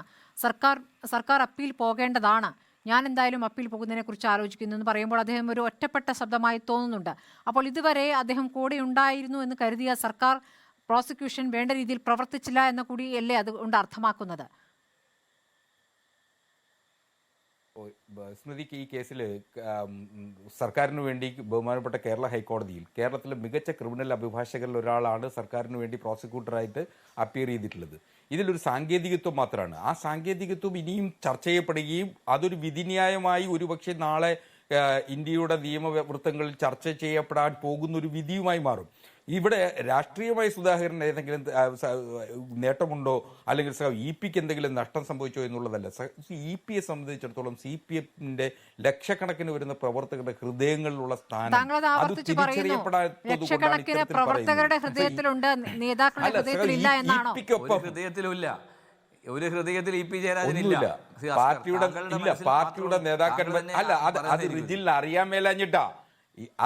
സർക്കാർ അപ്പീൽ പോകേണ്ടതാണ്. ഞാൻ എന്തായാലും അപ്പീൽ പോകുന്നതിനെക്കുറിച്ച് ആലോചിക്കുന്നു എന്ന് പറയുമ്പോൾ അദ്ദേഹം ഒരു ഒറ്റപ്പെട്ട ശബ്ദമായി തോന്നുന്നുണ്ട്. അപ്പോൾ ഇതുവരെ അദ്ദേഹം കൂടെ ഉണ്ടായിരുന്നു എന്ന് കരുതിയ സർക്കാർ പ്രോസിക്യൂഷൻ വേണ്ട രീതിയിൽ പ്രവർത്തിച്ചില്ല എന്ന കൂടിയല്ലേ അതുകൊണ്ട് അർത്ഥമാക്കുന്നത്? സ്മൃതിക്ക് ഈ കേസിൽ സർക്കാരിന് വേണ്ടി ബഹുമാനപ്പെട്ട കേരള ഹൈക്കോടതിയിൽ കേരളത്തിലെ മികച്ച ക്രിമിനൽ അഭിഭാഷകരിൽ ഒരാളാണ് സർക്കാരിന് വേണ്ടി പ്രോസിക്യൂട്ടറായിട്ട് അപ്പിയർ ചെയ്തിട്ടുള്ളത്. ഇതിലൊരു സാങ്കേതികത്വം മാത്രമാണ്. ആ സാങ്കേതികത്വം ഇനിയും ചർച്ച ചെയ്യപ്പെടുകയും അതൊരു വിധിന്യായമായി ഒരുപക്ഷെ നാളെ ഇന്ത്യയുടെ നിയമവൃത്തങ്ങളിൽ ചർച്ച ചെയ്യപ്പെടാൻ പോകുന്ന ഒരു വിധിയുമായി മാറും. ഇവിടെ രാഷ്ട്രീയമായി സുധാകരൻ ഏതെങ്കിലും നേട്ടമുണ്ടോ അല്ലെങ്കിൽ ഇ.പിക്ക് എന്തെങ്കിലും നഷ്ടം സംഭവിച്ചോ എന്നുള്ളതല്ല. ഇ.പിയെ സംബന്ധിച്ചിടത്തോളം CPM-ന്റെ ലക്ഷക്കണക്കിന് വരുന്ന പ്രവർത്തകരുടെ ഹൃദയങ്ങളിലുള്ള സ്ഥാനം അത് ലക്ഷക്കണക്കിന് പ്രവർത്തകരുടെ ഹൃദയത്തിലുണ്ട്, നേതാക്കളുടെ ഹൃദയത്തിലില്ല എന്നാണോ? ഹൃദയത്തിലുമില്ല, ഒരു ഹൃദയത്തിൽ ഇ.പി. ജയരാജനില്ല. പാർട്ടിയുടെ നേതാക്കന്മാർ അല്ല, അത് റിജിലിന് അറിയാൻ മേലഞ്ഞിട്ടാ.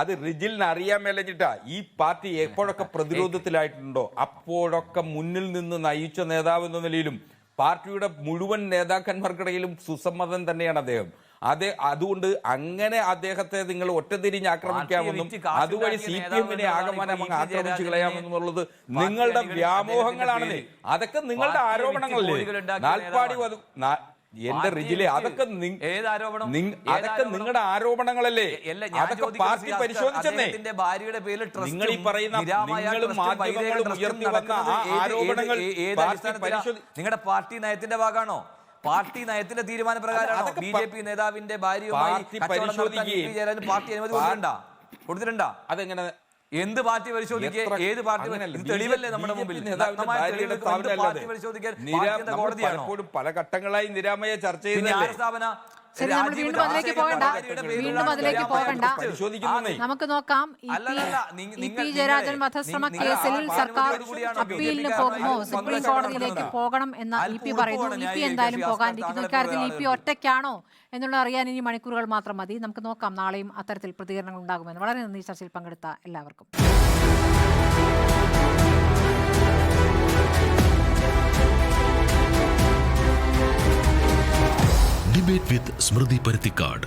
അത് റിജിലിന് അറിയാൻ മേലഞ്ഞിട്ടാ. ഈ പാർട്ടി എപ്പോഴൊക്കെ പ്രതിരോധത്തിലായിട്ടുണ്ടോ അപ്പോഴൊക്കെ മുന്നിൽ നിന്ന് നയിച്ച നേതാവ് എന്ന നിലയിലും പാർട്ടിയുടെ മുഴുവൻ നേതാക്കന്മാർക്കിടയിലും സുസമ്മതൻ തന്നെയാണ് അദ്ദേഹം. അതുകൊണ്ട് അങ്ങനെ അദ്ദേഹത്തെ നിങ്ങൾ ഒറ്റതിരിഞ്ഞ് ആക്രമിക്കാമെന്നും അതുവഴി CPM-നെ ആകമാനം അങ്ങ് ആക്രമിച്ചു കളയാമെന്നുള്ളത് നിങ്ങളുടെ വ്യാമോഹങ്ങളാണെന്നേ. അതൊക്കെ നിങ്ങളുടെ ആരോപണങ്ങളല്ലേ. നാൽപ്പാടി എന്റെ റിജിലെ അതൊക്കെ അതൊക്കെ നിങ്ങളുടെ ആരോപണങ്ങളല്ലേ. അതൊക്കെ പാർട്ടി പരിശോധിച്ചെന്നേ. നിങ്ങൾ ഈ പറയുന്ന നിങ്ങളും മാധ്യമങ്ങളും ഉയർത്തി വന്ന ആ ആരോപണങ്ങൾ നിങ്ങളുടെ പാർട്ടി നയത്തിന്റെ ഭാഗമാണോ? പാർട്ടി നയത്തിന്റെ തീരുമാന പ്രകാരമാണോ BJP നേതാവിന്റെ ഭാര്യയുമായി പാർട്ടി അനുമതി കൊടുത്തിട്ടുണ്ടാ? അതെങ്ങനെ? എന്ത് പാർട്ടി പരിശോധിക്കുക? ഏത് പാർട്ടി? തെളിവല്ലേ നമ്മുടെ മുമ്പിൽ? പലപ്പോഴും പല ഘട്ടങ്ങളായി നിരാമയെ ചർച്ച ചെയ്ത ശരി, നമ്മൾ വീണ്ടും അതിലേക്ക് പോകണ്ട. നമുക്ക് നോക്കാം. ഇ.പി. ജയരാജൻ വധശ്രമ കേസിൽ സർക്കാർ അപ്പീലിന് പോകുമോ, സുപ്രീം കോടതിയിലേക്ക് പോകണം എന്ന് ഇ.പി. പറയുന്നു. ഇ.പി. എന്തായാലും പോകാനിരിക്കുന്നു. ഇക്കാര്യത്തിൽ ഇ.പി. ഒറ്റയ്ക്കാണോ എന്നുള്ളത് അറിയാൻ ഇനി മണിക്കൂറുകൾ മാത്രം മതി. നമുക്ക് നോക്കാം നാളെയും അത്തരത്തിൽ പ്രതികരണങ്ങൾ ഉണ്ടാകുമെന്ന്. വളരെ നന്ദി ചർച്ചയിൽ പങ്കെടുത്ത എല്ലാവർക്കും. Debate with Smriti Parthikad.